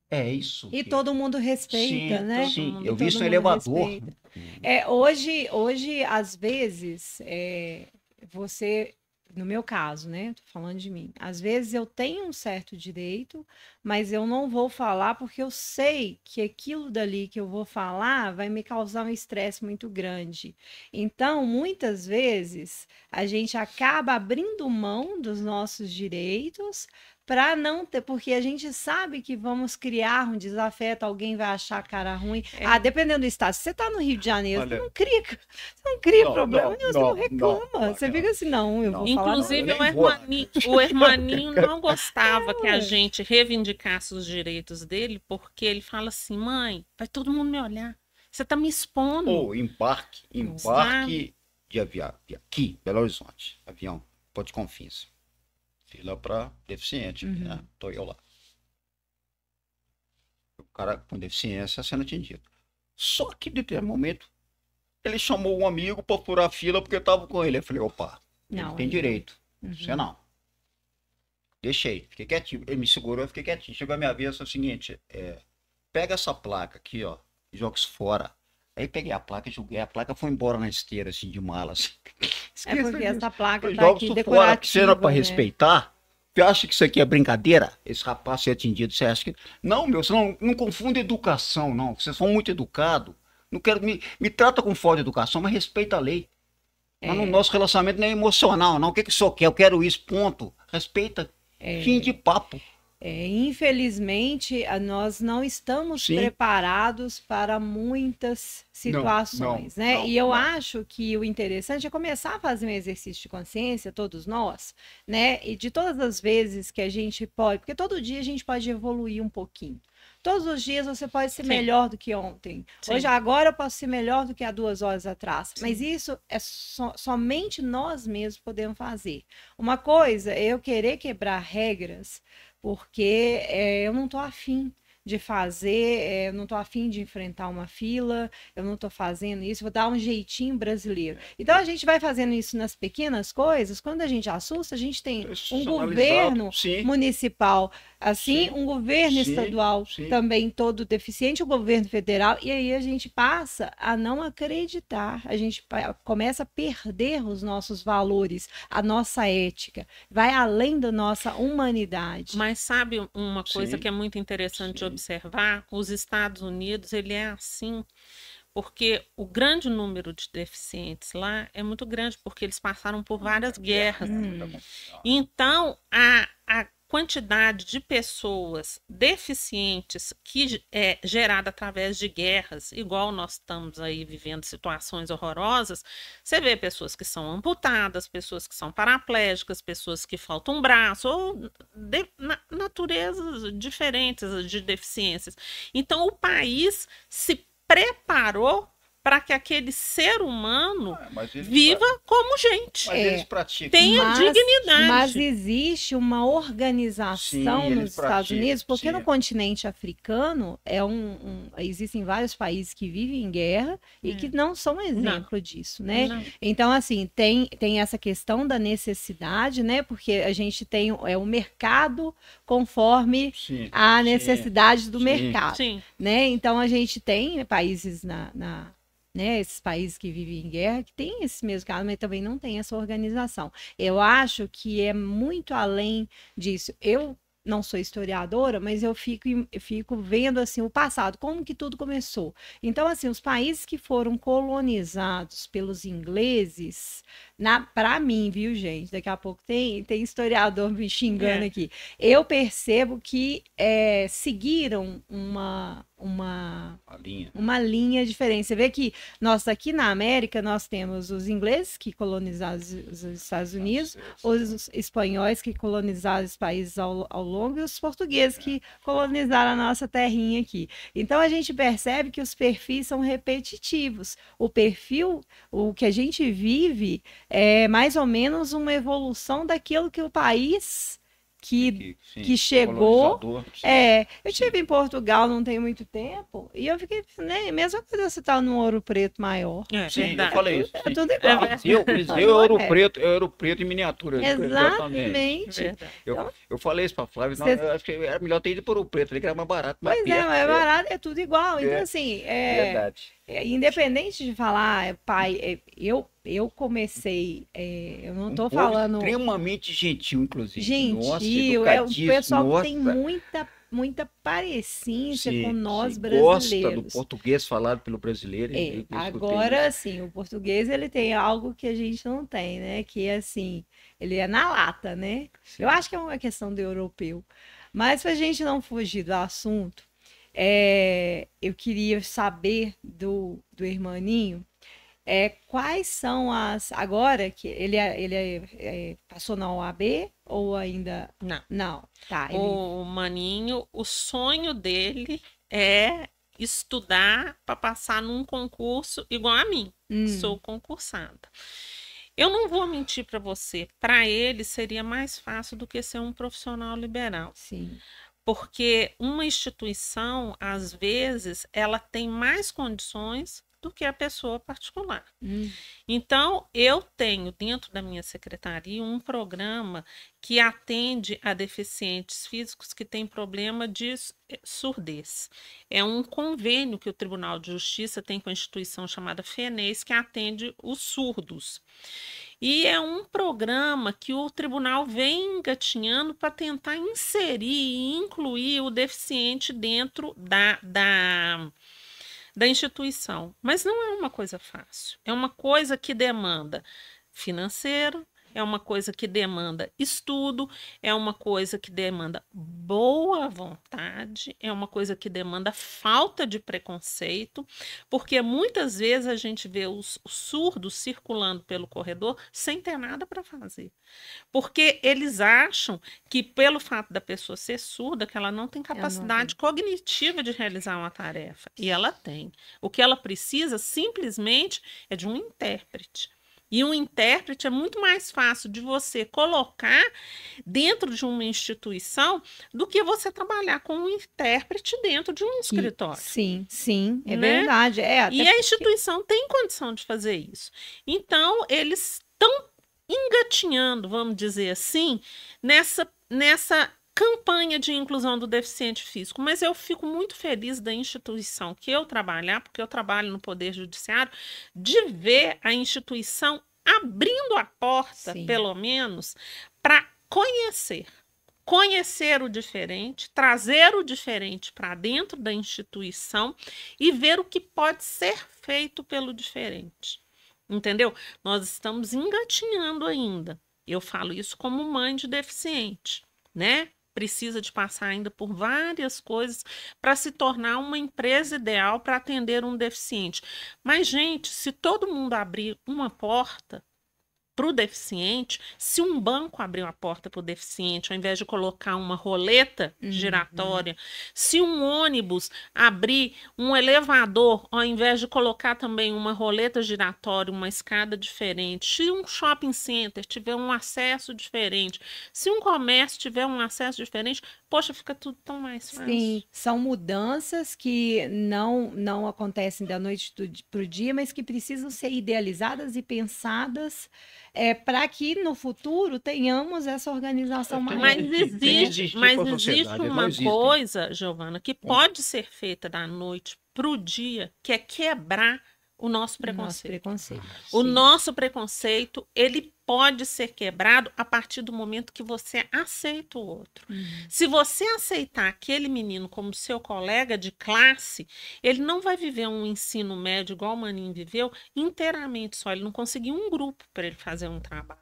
É isso. e todo mundo respeita, Sim, né? sim. E Eu vi todo isso no mundo elevador. respeita. Hoje, às vezes, você, no meu caso, né? Tô falando de mim. Às vezes eu tenho um certo direito, mas eu não vou falar porque eu sei que aquilo dali que eu vou falar vai me causar um estresse muito grande. Então, muitas vezes, a gente acaba abrindo mão dos nossos direitos para não ter, porque a gente sabe que vamos criar um desafeto, alguém vai achar a cara ruim. Dependendo do estado, se você está no Rio de Janeiro, Olha, você não cria não, problema nenhum, você não não, reclama. não, Você não. fica assim, não, eu Não. vou falar. Inclusive, eu nem vou. o Hermaninho não gostava que a gente reivindicasse os direitos dele, porque ele fala assim, mãe, vai todo mundo me olhar. Você tá me expondo. Ou embarque de avião, aqui, Belo Horizonte, avião, Porto de Confins. Fila para deficiente, né? Tô eu lá. O cara com deficiência sendo atendido. Só que, de determinado momento, ele chamou um amigo para furar a fila porque eu tava com ele. Eu falei, opa, ele Não, tem aí não. direito. Você não. Deixei, fiquei quietinho. Ele me segurou, eu fiquei quietinho. Chegou a minha vez, é o seguinte, pega essa placa aqui, ó, e joga isso fora. Aí peguei a placa, joguei a placa, foi embora na esteira, assim, de mala, assim. É porque essa placa tá Joga aqui isso fora, decorativa, que você não é pra né? respeitar. Você acha que isso aqui é brincadeira? Esse rapaz ser atendido, você acha que... Não, meu, você não confunde educação, não. Vocês são muito educados. Não quero... Me trata com falta de educação, mas respeita a lei. Mas no nosso relacionamento não é emocional, não. O que que o senhor quer? Eu quero isso, ponto. Respeita. Fim de papo. Infelizmente, nós não estamos Sim. preparados para muitas situações, né? não, E eu não. acho que o interessante é começar a fazer um exercício de consciência, todos nós, né? E de todas as vezes que a gente pode, porque todo dia a gente pode evoluir um pouquinho. Todos os dias você pode ser Sim. melhor do que ontem. Sim. Hoje, agora eu posso ser melhor do que há 2 horas atrás. Mas isso é somente nós mesmos podemos fazer. Uma coisa é eu querer quebrar regras porque eu não estou afim de fazer, eu não estou afim de enfrentar uma fila, eu não estou fazendo isso, vou dar um jeitinho brasileiro. Então a gente vai fazendo isso nas pequenas coisas, quando a gente assusta, a gente tem um governo Sim. municipal, assim, Sim. um governo Sim. estadual Sim. também todo deficiente, o governo federal, e aí a gente passa a não acreditar, a gente começa a perder os nossos valores, a nossa ética, vai além da nossa humanidade. Mas sabe uma coisa Sim. que é muito interessante Sim. observar? Os Estados Unidos, ele é assim, porque o grande número de deficientes lá é muito grande, porque eles passaram por várias guerras. Então, quantidade de pessoas deficientes que é gerada através de guerras, igual nós estamos aí vivendo situações horrorosas, você vê pessoas que são amputadas, pessoas que são paraplégicas, pessoas que faltam um braço, ou naturezas diferentes de deficiências. Então, o país se preparou para que aquele ser humano viva como gente. Mas eles praticam. Tenha dignidade. Mas existe uma organização Sim, nos Estados Unidos, porque sim. no continente africano existem vários países que vivem em guerra e que não são um exemplo disso, né? Não. Então, assim, tem essa questão da necessidade, né? Porque a gente tem o mercado conforme a necessidade do mercado, né? Então, a gente tem países né, esses países que vivem em guerra, que tem esse mesmo caso, mas também não tem essa organização. Eu acho que é muito além disso. Eu não sou historiadora, mas eu fico vendo assim o passado, como que tudo começou. Então, assim, os países que foram colonizados pelos ingleses, para mim, viu, gente? Daqui a pouco tem historiador me xingando aqui. Eu percebo que seguiram uma linha diferente. Você vê que nós aqui na América, nós temos os ingleses que colonizaram os Estados Unidos, os espanhóis que colonizaram os países ao longo e os portugueses que colonizaram a nossa terrinha aqui. Então, a gente percebe que os perfis são repetitivos. O perfil, o que a gente vive, é mais ou menos uma evolução daquilo que o país que chegou. Eu estive em Portugal não tem muito tempo e eu fiquei, né? Mesma coisa você tá no Ouro Preto maior. Sim, eu falei isso. É tudo igual. Ouro Preto em miniatura. Exatamente. Eu falei isso pra Flávia, eu acho que era melhor ter ido para Ouro Preto, ali que era mais barato. Pois é, mais barato, é tudo igual. Então, assim, verdade. Independente de falar, pai, eu comecei, eu não tô falando... extremamente gentil, inclusive. Gentil, nossa, o pessoal que tem muita parecência com nós brasileiros. Gosta do português falado pelo brasileiro. Agora, assim, o português, ele tem algo que a gente não tem, né? Que, assim, ele é na lata, né? Sim. Eu acho que é uma questão do europeu. Mas, pra gente não fugir do assunto, eu queria saber do Hermaninho quais são agora que ele passou na OAB ou ainda não tá, o Maninho, o sonho dele é estudar para passar num concurso igual a mim. Sou concursada. Eu não vou mentir para você, para ele seria mais fácil do que ser um profissional liberal. Sim. Porque uma instituição, às vezes, ela tem mais condições do que a pessoa particular. Então, eu tenho dentro da minha secretaria um programa que atende a deficientes físicos que têm problema de surdez. É um convênio que o Tribunal de Justiça tem com a instituição chamada FENES, que atende os surdos. E é um programa que o tribunal vem engatinhando para tentar inserir e incluir o deficiente dentro da instituição. Mas não é uma coisa fácil. É uma coisa que demanda financeiro, é uma coisa que demanda estudo, é uma coisa que demanda boa vontade, é uma coisa que demanda falta de preconceito, porque muitas vezes a gente vê os surdos circulando pelo corredor sem ter nada para fazer. Porque eles acham que pelo fato da pessoa ser surda, que ela não tem capacidade cognitiva de realizar uma tarefa. E ela tem. O que ela precisa simplesmente é de um intérprete. E um intérprete é muito mais fácil de você colocar dentro de uma instituição do que você trabalhar com um intérprete dentro de um escritório. Sim, é verdade. E a instituição tem condição de fazer isso. Então, eles estão engatinhando, vamos dizer assim, nessa campanha de inclusão do deficiente físico, mas eu fico muito feliz da instituição que eu trabalhar, porque eu trabalho no Poder Judiciário, de ver a instituição abrindo a porta, pelo menos, para conhecer o diferente, trazer o diferente para dentro da instituição e ver o que pode ser feito pelo diferente. Entendeu? Nós estamos engatinhando ainda. Eu falo isso como mãe de deficiente, né? precisa de passar ainda por várias coisas para se tornar uma empresa ideal para atender um deficiente. Mas, gente, se todo mundo abrir uma porta para o deficiente, se um banco abrir uma porta para o deficiente, ao invés de colocar uma roleta giratória, se um ônibus abrir um elevador, ao invés de colocar também uma roleta giratória, uma escada diferente, se um shopping center tiver um acesso diferente, se um comércio tiver um acesso diferente, poxa, fica tudo tão mais fácil. Sim, são mudanças que não acontecem da noite para o dia, mas que precisam ser idealizadas e pensadas para que no futuro tenhamos essa organização maior. Mas existe uma coisa, Giovana, que pode ser feita da noite para o dia, que é quebrar o nosso preconceito. O nosso preconceito, ele pode ser quebrado a partir do momento que você aceita o outro. Se você aceitar aquele menino como seu colega de classe, ele não vai viver um ensino médio igual o Maninho viveu inteiramente só. Ele não conseguiu um grupo para ele fazer um trabalho.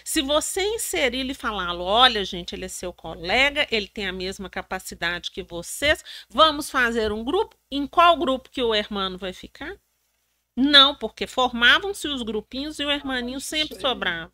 Se você inserir e falá-lo, olha, gente, ele é seu colega, ele tem a mesma capacidade que vocês, vamos fazer um grupo. Em qual grupo que o hermano vai ficar? Não, porque formavam-se os grupinhos e o hermaninho sempre sobrava.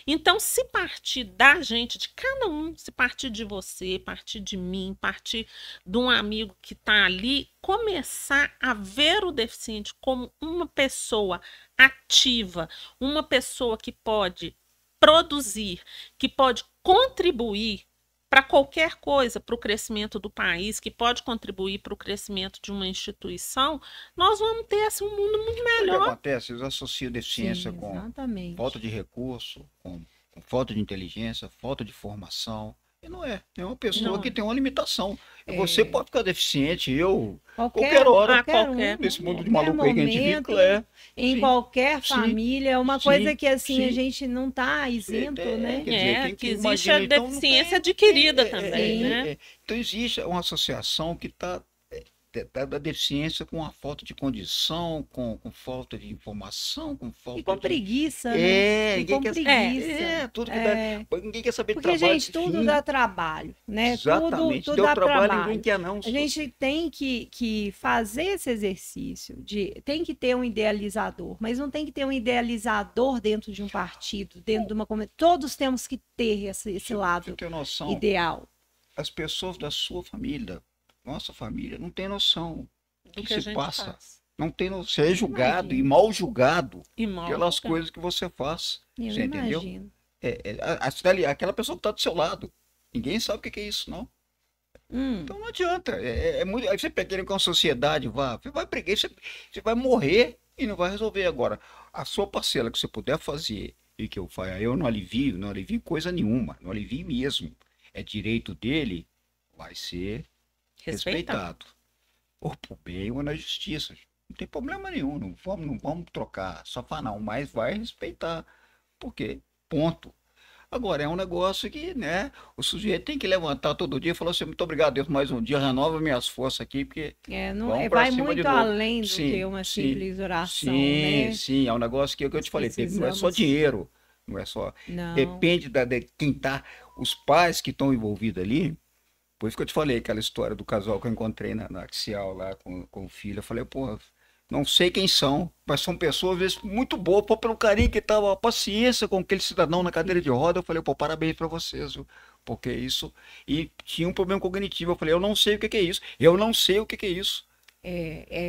Então, se partir da gente, de cada um, se partir de você, partir de mim, partir de um amigo que está ali, começar a ver o deficiente como uma pessoa ativa, uma pessoa que pode produzir, que pode contribuir para qualquer coisa, para o crescimento do país, que pode contribuir para o crescimento de uma instituição, nós vamos ter assim, um mundo muito melhor. O que acontece? Eles associam deficiência com falta de recurso, com falta de inteligência, falta de formação. E não é. É uma pessoa que tem uma limitação. Você pode ficar deficiente, qualquer hora, nesse mundo de maluco aí que a gente vive, em qualquer família, é uma coisa que assim a gente não está isento, né? Que existe a deficiência adquirida também, né? Então existe uma associação que está da deficiência com a falta de condição, com falta de informação, com falta e com preguiça, né? Ninguém quer saber de trabalho. Porque, gente, tudo dá trabalho, né? Exatamente. Tudo dá trabalho. Ninguém quer, não. A gente tem que fazer esse exercício, tem que ter um idealizador, mas não tem que ter um idealizador dentro de um partido, dentro de uma comunidade. Todos temos que ter esse lado ideal. As pessoas da sua família, nossa família, não tem noção do que se passa. Não tem noção. Você é julgado e mal julgado pelas coisas que você faz. Você entendeu? Aquela pessoa que está do seu lado. Ninguém sabe o que é isso, não. Então não adianta. Muito, aí você quer que uma sociedade você vai pregar, você vai morrer e não vai resolver. Agora, a sua parcela que você puder fazer e que eu faço, eu não alivio coisa nenhuma. Não alivio mesmo. É direito dele, vai ser respeitado. Ou por bem ou na justiça. Não tem problema nenhum. Não vamos trocar sofá não, mas vai respeitar. Por quê? Ponto. Agora, é um negócio que, né, o sujeito tem que levantar todo dia e falar assim, muito obrigado, Deus, mais um dia, renova minhas forças aqui, porque vai muito além do que uma simples oração, né? Sim, é um negócio que eu te falei, não é só dinheiro, não é só... Depende de quem tá, os pais que estão envolvidos ali. Por isso que eu te falei aquela história do casal que eu encontrei na Axial lá com o filho. Eu falei, pô, não sei quem são, mas são pessoas, às vezes, muito boas, pô, pelo carinho que tava, a paciência com aquele cidadão na cadeira de roda. Eu falei, pô, parabéns pra vocês, viu? Porque isso... E tinha um problema cognitivo. Eu falei, eu não sei o que é isso. Eu não sei o que é isso.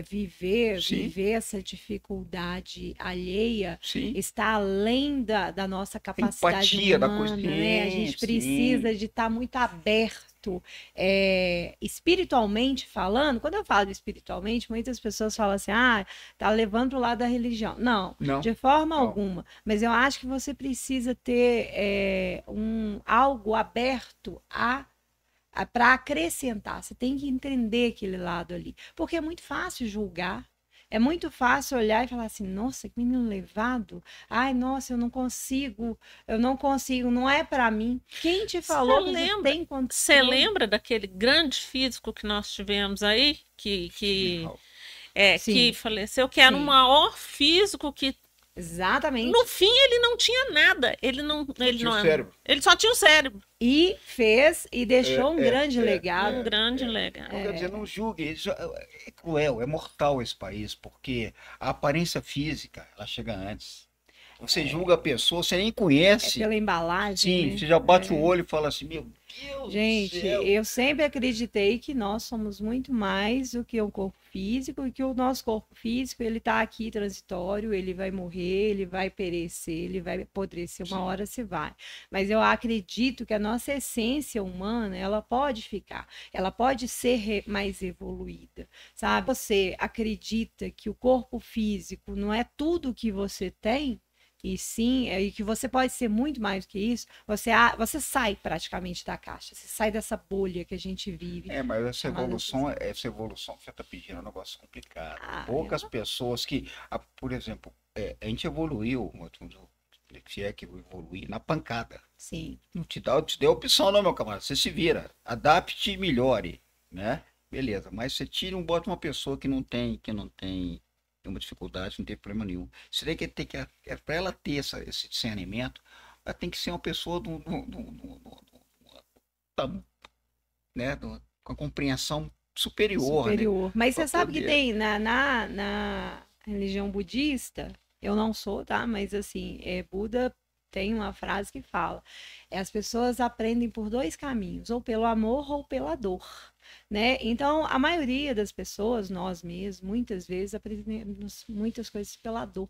Viver essa dificuldade alheia está além da nossa capacidade empatia, humana, da consciência, né? A gente precisa de estar muito aberto, espiritualmente falando. Quando eu falo de espiritualmente, muitas pessoas falam assim, tá levando para o lado da religião. Não, de forma alguma. Mas eu acho que você precisa ter algo aberto para acrescentar. Você tem que entender aquele lado ali, porque é muito fácil julgar, é muito fácil olhar e falar assim, nossa, que menino levado, ai, nossa, eu não consigo, não é para mim. Quem te falou que você tem condição? Você lembra daquele grande físico que nós tivemos aí, que faleceu, que era o maior físico que Exatamente. No fim, ele não tinha nada. Ele tinha o cérebro. Ele só tinha o cérebro. E fez e deixou um grande legado. Um grande legado. Então, quer dizer, não julgue. Isso é cruel, é mortal esse país, porque a aparência física, ela chega antes. Você julga a pessoa, você nem conhece. Pela embalagem. Sim, né? você já bate o olho e fala assim, meu Deus Gente, do céu. eu sempre acreditei que nós somos muito mais do que um corpo físico e que o nosso corpo físico, ele tá aqui transitório, ele vai morrer, ele vai perecer, ele vai apodrecer, uma hora se vai. Mas eu acredito que a nossa essência humana, ela pode ficar, ela pode ser mais evoluída, sabe? Você acredita que o corpo físico não é tudo que você tem? E sim, e que você pode ser muito mais do que isso, você sai praticamente da caixa, você sai dessa bolha que a gente vive. Mas essa evolução que você está pedindo é um negócio complicado. Poucas pessoas que, por exemplo, a gente evoluiu, se é que evoluir, na pancada. Sim. Não te deu opção não, meu camarada, você se vira, adapte e melhore, né? Beleza, mas você tira bote uma pessoa que não tem uma dificuldade, não tem problema nenhum. Isso daí para ela ter esse discernimento, ela tem que ser uma pessoa né, com a compreensão superior. Né? Mas você sabe que tem na religião budista, eu não sou, tá? Mas assim, Buda tem uma frase que fala: as pessoas aprendem por dois caminhos, ou pelo amor ou pela dor. Né? Então, a maioria das pessoas, nós mesmos, muitas vezes aprendemos muitas coisas pela dor,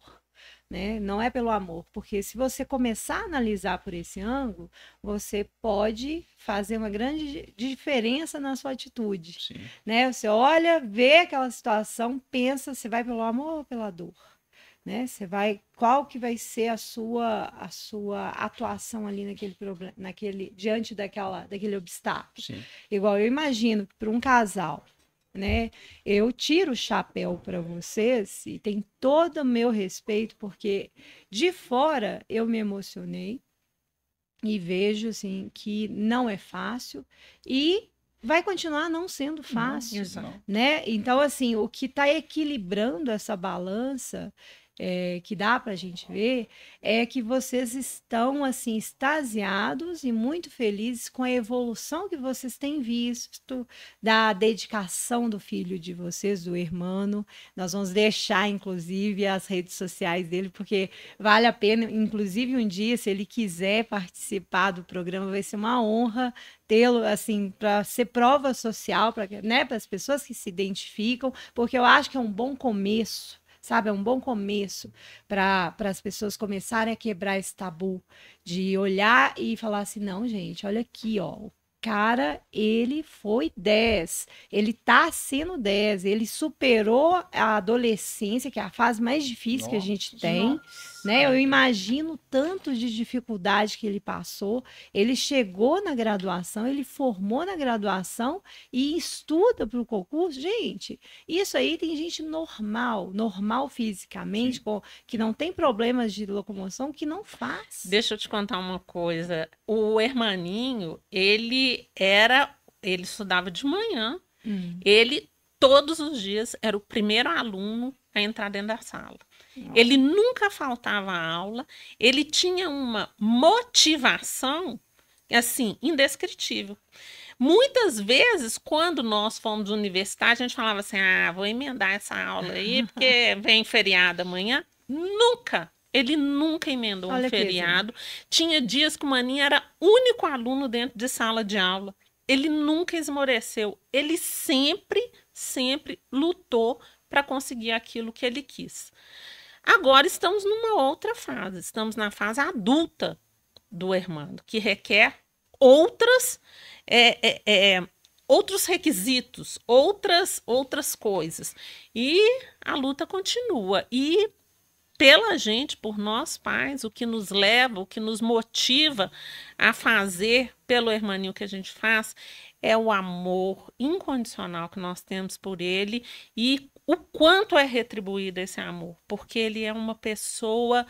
né? Não é pelo amor, porque se você começar a analisar por esse ângulo, você pode fazer uma grande diferença na sua atitude. Sim. Né? Você olha, vê aquela situação, pensa, você vai pelo amor ou pela dor? Né? Você vai, qual que vai ser a sua atuação ali naquele problema, diante daquele obstáculo? Sim. Igual eu imagino que para um casal, né? Eu tiro o chapéu para vocês e tem todo o meu respeito, porque de fora eu me emocionei e vejo assim que não é fácil e vai continuar não sendo fácil, né? Então assim, o que está equilibrando essa balança que dá para a gente ver é que vocês estão assim extasiados e muito felizes com a evolução que vocês têm visto, da dedicação do filho de vocês, do irmão. Nós vamos deixar inclusive as redes sociais dele, porque vale a pena, inclusive um dia, se ele quiser participar do programa, vai ser uma honra tê-lo assim para ser prova social, né, para as pessoas que se identificam, porque eu acho que é um bom começo. Sabe, é um bom começo para as pessoas começarem a quebrar esse tabu de olhar e falar assim, não, gente, olha aqui, ó, o cara, ele foi 10, ele tá sendo 10, ele superou a adolescência, que é a fase mais difícil que a gente tem, né? Eu imagino tanto de dificuldade que ele passou, ele chegou na graduação, ele formou na graduação e estuda para o concurso. Gente, isso aí tem gente normal fisicamente, que não tem problemas de locomoção, que não faz. Deixa eu te contar uma coisa. O hermaninho, ele estudava de manhã, ele todos os dias era o primeiro aluno a entrar dentro da sala. Ele nunca faltava a aula, ele tinha uma motivação, assim, indescritível. Muitas vezes, quando nós fomos universitários, a gente falava assim, vou emendar essa aula aí, porque vem feriado amanhã. Ele nunca emendou um feriado. Tinha dias que o Maninho era único aluno dentro de sala de aula. Ele nunca esmoreceu. Ele sempre lutou para conseguir aquilo que ele quis. Agora estamos numa outra fase. Estamos na fase adulta do Hermando, que requer outros requisitos, outras coisas. E a luta continua. E pela gente, por nós pais, o que nos leva, o que nos motiva a fazer pelo hermaninho que a gente faz é o amor incondicional que nós temos por ele e o quanto é retribuído esse amor, porque ele é uma pessoa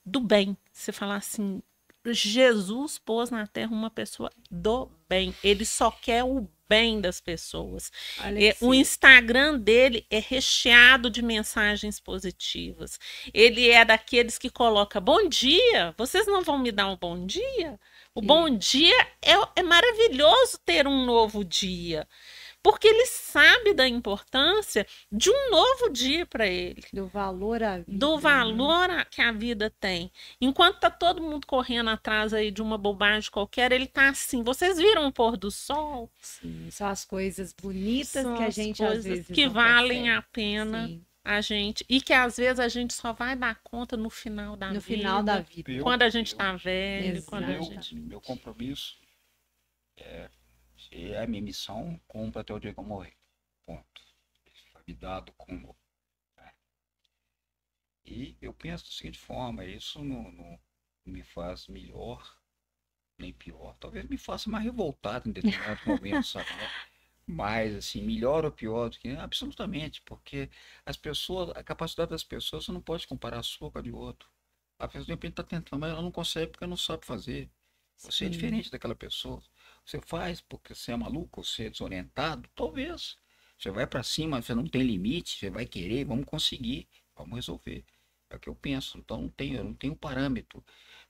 do bem. Você falar assim, Jesus pôs na terra uma pessoa do bem, ele só quer o bem das pessoas. Olha O que Instagram dele é recheado de mensagens positivas. Ele é daqueles que coloca bom dia. Vocês não vão me dar um bom dia? O Sim. bom dia é maravilhoso ter um novo dia. Porque ele sabe da importância de um novo dia para ele. do valor à vida. Do valor que a vida tem. Enquanto tá todo mundo correndo atrás aí de uma bobagem qualquer, ele tá assim. Vocês viram o pôr do sol? Sim, são as coisas bonitas São que a as gente às coisas vezes que não valem percebe. a pena Sim, a gente. E que às vezes a gente só vai dar conta no final da no vida. final da vida. Quando a gente tá velho. Exato. Quando a gente... Meu compromisso é a minha missão, cumpra até o dia que eu morrer. Ponto. Isso foi me dado como. Né? E eu penso da seguinte forma, isso não me faz melhor nem pior. Talvez me faça mais revoltado em determinados momentos, sabe? Né? Mas, assim, melhor ou pior do que. Absolutamente, porque as pessoas, a capacidade das pessoas, você não pode comparar a sua com a de outro. A pessoa de repente está tentando, mas ela não consegue porque não sabe fazer. Você é Sim. diferente daquela pessoa. Você faz porque você é maluco, você é desorientado? Talvez. Você vai para cima, você não tem limite, você vai querer, vamos conseguir, vamos resolver. É o que eu penso. Então eu não tenho parâmetro.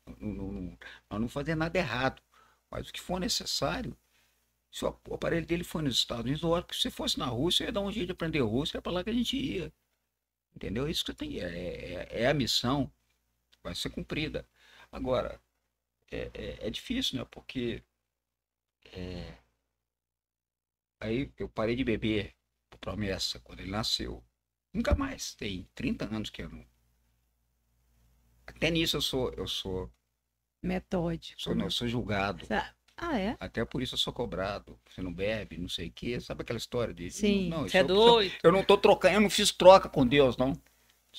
Nós não fazer nada errado. Mas o que for necessário, se o aparelho dele for nos Estados Unidos, lógico que se fosse na Rússia, ia dar um jeito de aprender russo, é para lá que a gente ia. Entendeu? Isso que eu tenho. É a missão, vai ser cumprida. Agora, é difícil, né? Porque aí eu parei de beber por promessa quando ele nasceu. Nunca mais. Tem 30 anos que eu não. Até nisso Metódico. eu sou julgado. Ah, é? Até por isso eu sou cobrado. Você não bebe, não sei o quê. Sabe aquela história de. Sim. Não, Você é doido? eu não tô trocando, eu não fiz troca com Deus, não.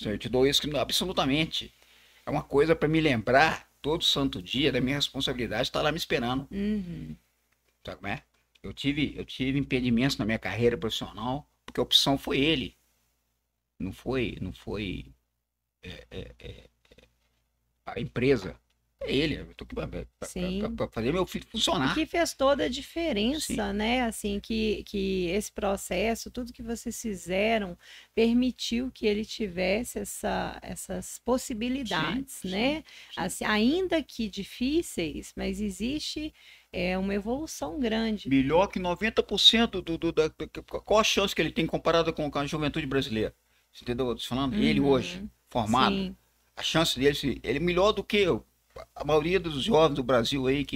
Eu te dou isso que absolutamente. É uma coisa para me lembrar todo santo dia da minha responsabilidade estar lá me esperando. Uhum. Sabe como é? Eu tive impedimentos na minha carreira profissional, porque a opção foi ele. Não foi a empresa. É ele. Eu tô aqui Sim. para fazer meu filho funcionar. Que fez toda a diferença, Sim. né? Assim, que esse processo, tudo que vocês fizeram, permitiu que ele tivesse essas possibilidades, Sim, né? sim. Assim, ainda que difíceis, mas existe uma evolução grande. Melhor que 90% qual a chance que ele tem comparada com a juventude brasileira? Você entendeu? Eu tô falando? Ele hoje, formado. Sim. A chance dele, ele é melhor do que a maioria dos jovens do Brasil aí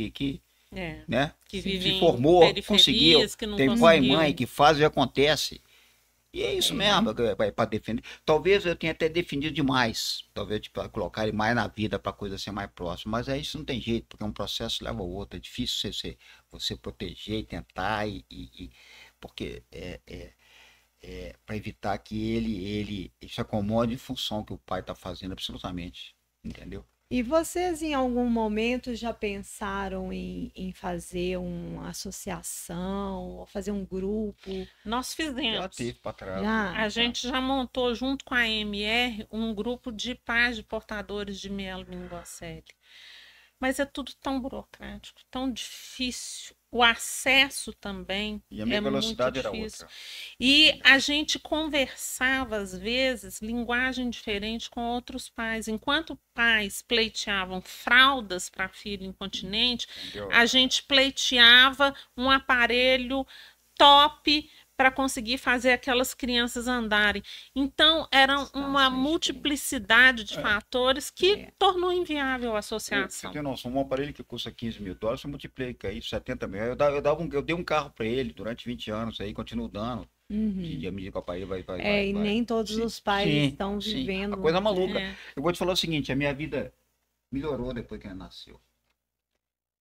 né? Que Se vivem em formou, periferias, conseguiu, que não tem pai e conseguiu. mãe que faz e acontece. E é isso mesmo, para defender. Talvez eu tenha até defendido demais, talvez tipo, colocar ele mais na vida para a coisa ser mais próxima, mas aí isso não tem jeito, porque um processo leva ao outro, é difícil você proteger e tentar, porque para evitar que ele se acomode em função que o pai está fazendo absolutamente, entendeu? E vocês, em algum momento, já pensaram em fazer uma associação, ou fazer um grupo? Nós Já fizemos. teve para trás. Já? A gente já montou junto com a AMR um grupo de pais de portadores de mielomeningocele. Mas é tudo tão burocrático, tão difícil. O acesso também E a minha velocidade muito era difícil. outra. E a gente conversava, às vezes, linguagem diferente com outros pais. Enquanto pais pleiteavam fraldas para filho incontinente, Entendeu? a gente pleiteava um aparelho top para conseguir fazer aquelas crianças andarem. Então, era uma Situações multiplicidade de fatores que É. tornou inviável a Você associação. tem noção, um aparelho que custa $15.000, você multiplica aí 70 mil. Eu dei um carro para ele durante 20 anos, aí continuo dando. Uhum. De à medida que o aparelho vai. E nem todos Sim, os pais sim, estão sim. vivendo. Uma coisa maluca. É. Eu vou te falar o seguinte, a minha vida melhorou depois que ele nasceu.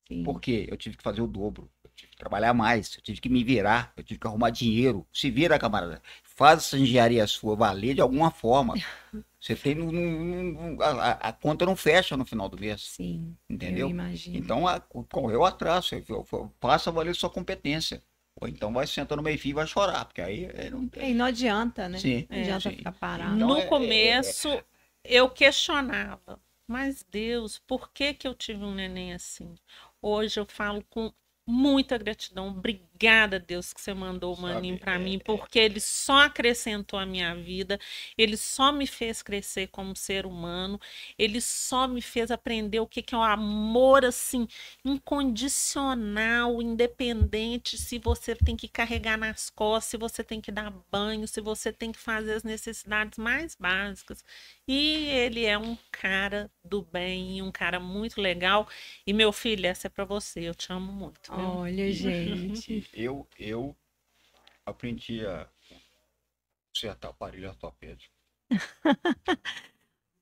Sim. Por quê? Eu tive que fazer o dobro. Eu tive que trabalhar mais. Eu tive que me virar. Eu tive que arrumar dinheiro. Se vira, camarada. Faz essa engenharia sua valer de alguma forma. Você tem. A conta não fecha no final do mês. Sim, Entendeu? eu imagino. Então, correu atrás. Faça valer sua competência. Ou então vai sentar no meio-fio e vai chorar. Porque aí não tem. E não adianta, né? Sim, Não adianta sim. ficar parado. Então, No começo, eu questionava. Mas Deus, por que que eu tive um neném assim? Hoje eu falo com muita gratidão. Obrigada, Deus, que você mandou o Maninho Sabe, para mim, porque ele só acrescentou a minha vida, ele só me fez crescer como ser humano, ele só me fez aprender o que que é o amor, assim, incondicional, independente, se você tem que carregar nas costas, se você tem que dar banho, se você tem que fazer as necessidades mais básicas. E ele é um cara do bem, um cara muito legal. E meu filho, essa é para você, eu te amo muito, viu? Olha, gente. Eu aprendi a consertar aparelho ortopédico.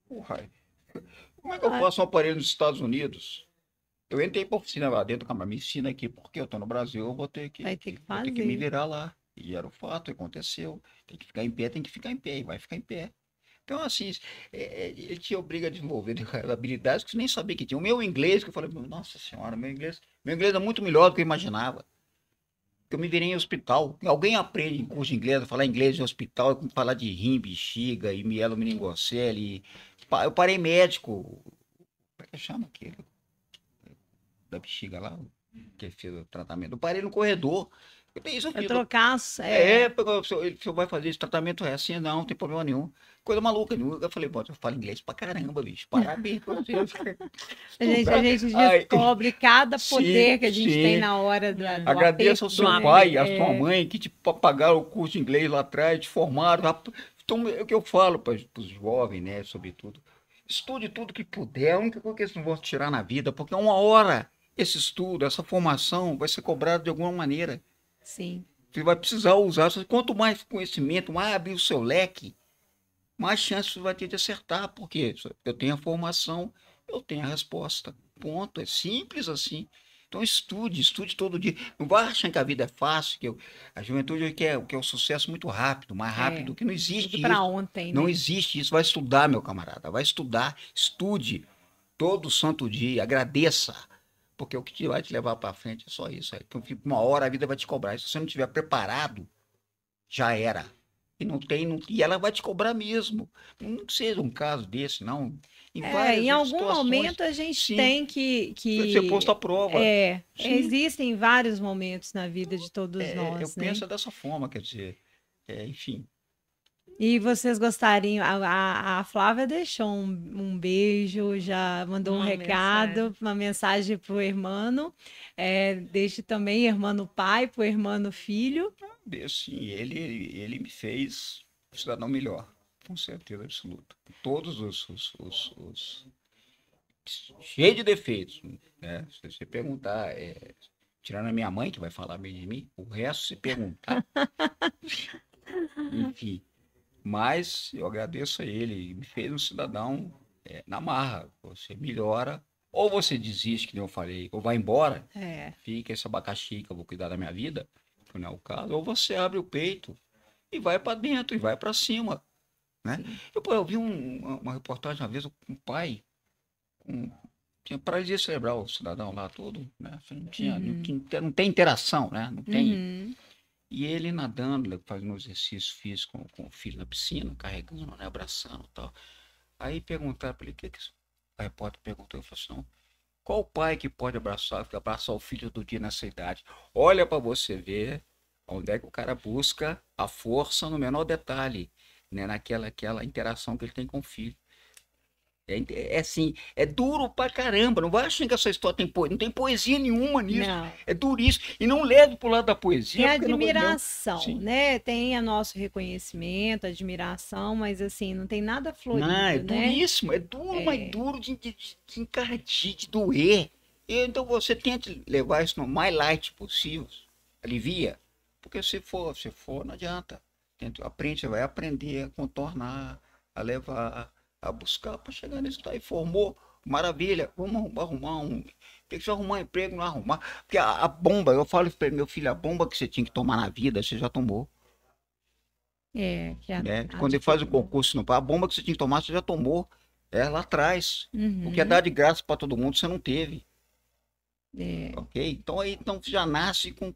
Porra, como é que eu faço um aparelho nos Estados Unidos? Eu entrei pra oficina lá dentro, cara, me ensina aqui, porque eu tô no Brasil, eu vou ter Vai ter que vou ter que me fazer. virar lá. E era o fato, aconteceu. Tem que ficar em pé, tem que ficar em pé, e vai ficar em pé. Então, assim, ele te obriga a desenvolver habilidades que você nem sabia que tinha. O meu inglês, que eu falei, nossa senhora, meu inglês é muito melhor do que eu imaginava. Eu me virei em hospital. Alguém aprende em curso de inglês, a falar inglês em hospital, falar de rim, bexiga e mielomeningocele. Eu parei médico. Como é que chama aquele? Da bexiga lá, que fez o tratamento. Eu parei no corredor. Isso eu É fiz. trocar. Porque o senhor vai fazer esse tratamento é assim, não tem problema nenhum. Coisa maluca. Eu falei, pô, eu falo inglês pra caramba, bicho. Parabéns pra você. A gente Ai, descobre cada sim, poder que a gente tem sim. na hora do Agradeço ao aperto, seu né? pai, à sua mãe, que te pagaram o curso de inglês lá atrás, te formaram. Então, é o que eu falo para os jovens, né, sobretudo. Estude tudo que puder, a única coisa que eles não vão tirar na vida, porque uma hora esse estudo, essa formação vai ser cobrado de alguma maneira. Sim. Você vai precisar usar. Quanto mais conhecimento, mais abrir o seu leque, mais chances você vai ter de acertar. Porque eu tenho a formação, eu tenho a resposta. Ponto. É simples assim. Então estude todo dia. Não vai achar que a vida é fácil, a juventude quer o sucesso muito rápido, mais rápido, que não existe Tudo para isso. ontem, Não né? existe isso. Vai estudar, meu camarada. Vai estudar. Estude todo santo dia. Agradeça. Porque o que vai te levar para frente é só isso. Uma hora a vida vai te cobrar. E se você não estiver preparado, já era. E ela vai te cobrar mesmo. Não seja um caso desse, não. Em várias Em algum situações, momento a gente sim, tem ser posto à prova. Sim. existem vários momentos na vida de todos Eu nós, né? penso dessa forma, quer dizer, enfim. E vocês gostariam, a Flávia deixou um beijo, já mandou um Uma recado, mensagem. uma mensagem para o irmão, deixe também irmão pai, para o irmão filho. Sim, ele me fez um cidadão melhor, com certeza absoluta. Todos os cheio de defeitos, né? Se você perguntar, tirando a minha mãe, que vai falar bem de mim, o resto, se perguntar, enfim. Mas eu agradeço a ele, me fez um cidadão na marra. Você melhora, ou você desiste, que nem eu falei, ou vai embora, fica esse abacaxi que eu vou cuidar da minha vida, que não é o caso, ou você abre o peito e vai para dentro, e vai para cima, né? Eu vi uma reportagem uma vez, um pai, tinha paralisia cerebral, o cidadão lá todo, né? Não tem interação, né? Não tem. Uhum. E ele nadando, fazendo um exercício físico com o filho na piscina, carregando, né, abraçando e tal. Aí perguntaram para ele, a repórter perguntou, ele falou assim, não, qual pai que pode abraçar o filho do dia nessa idade? Olha para você ver onde é que o cara busca a força no menor detalhe, né, aquela interação que ele tem com o filho. Assim, é duro pra caramba. Não vai achando que essa história tem poesia. Não tem poesia nenhuma nisso. Não. É duríssimo. E não leve pro lado da poesia. Tem porque não vai- não- admiração, Sim. né? Tem o nosso reconhecimento, admiração, mas assim, não tem nada florido, Não, é né? duríssimo. É duro, mas duro de encardir, de doer. Então você tenta levar isso no mais light possível. Alivia. Porque se for, não adianta. Aprende, você vai aprender a contornar, a levar, a buscar para chegar nisso daí. Formou, maravilha. Vamos arrumar um. Tem que arrumar um emprego, não arrumar. Porque a bomba, eu falo para meu filho, a bomba que você tinha que tomar na vida, você já tomou. Que é Né? Quando ele faz o concurso, a bomba que você tinha que tomar, você já tomou. Lá atrás. O que é dar de graça para todo mundo, você não teve. Ok? Então você já nasce com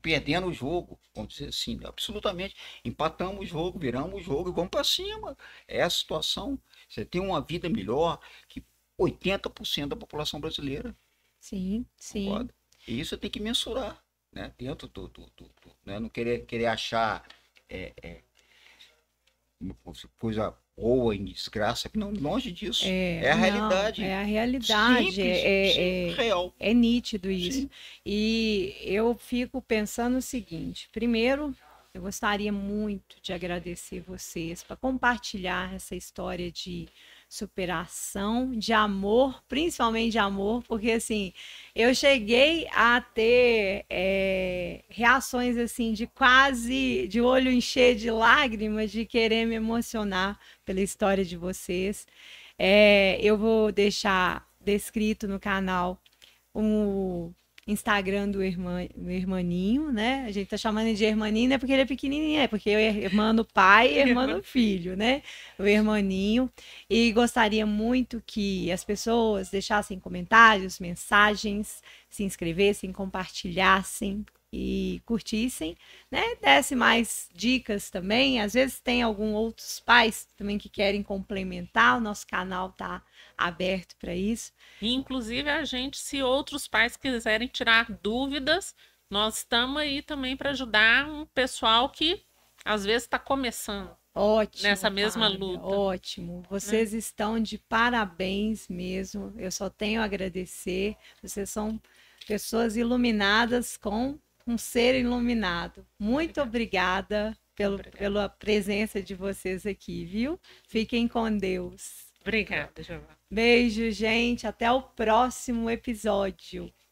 perdendo o jogo, vamos dizer assim, absolutamente. Empatamos o jogo, viramos o jogo e vamos para cima. É a situação. Você tem uma vida melhor que 80% da população brasileira. Sim, sim. Concorda? E isso tem que mensurar. né? Dentro né? Não querer achar coisa boa em desgraça, não, longe disso. É a Não, realidade. é a realidade, Simples, real. é nítido isso. Sim. E eu fico pensando o seguinte: primeiro, eu gostaria muito de agradecer vocês para compartilhar essa história de superação, de amor, principalmente de amor, porque assim, eu cheguei a ter reações assim de quase de olho encher de lágrimas, de querer me emocionar pela história de vocês. Eu vou deixar descrito no canal o Instagram do Hermaninho, né? A gente tá chamando ele de Hermaninho, não é porque ele é pequenininho, é porque é irmão pai e irmão filho, né? O Hermaninho. E gostaria muito que as pessoas deixassem comentários, mensagens, se inscrevessem, compartilhassem e curtissem, né? Desse mais dicas também. Às vezes tem algum outros pais também que querem complementar, o nosso canal tá aberto para isso. E, inclusive, a gente, se outros pais quiserem tirar dúvidas, nós estamos aí também para ajudar um pessoal que às vezes está começando. Ótimo, nessa mesma Flávia, luta. ótimo. Vocês estão de parabéns mesmo. Eu só tenho a agradecer. Vocês são pessoas iluminadas com um ser iluminado. Muito obrigada pela presença de vocês aqui, viu? Fiquem com Deus. Obrigada, Giovana. Beijo, gente. Até o próximo episódio.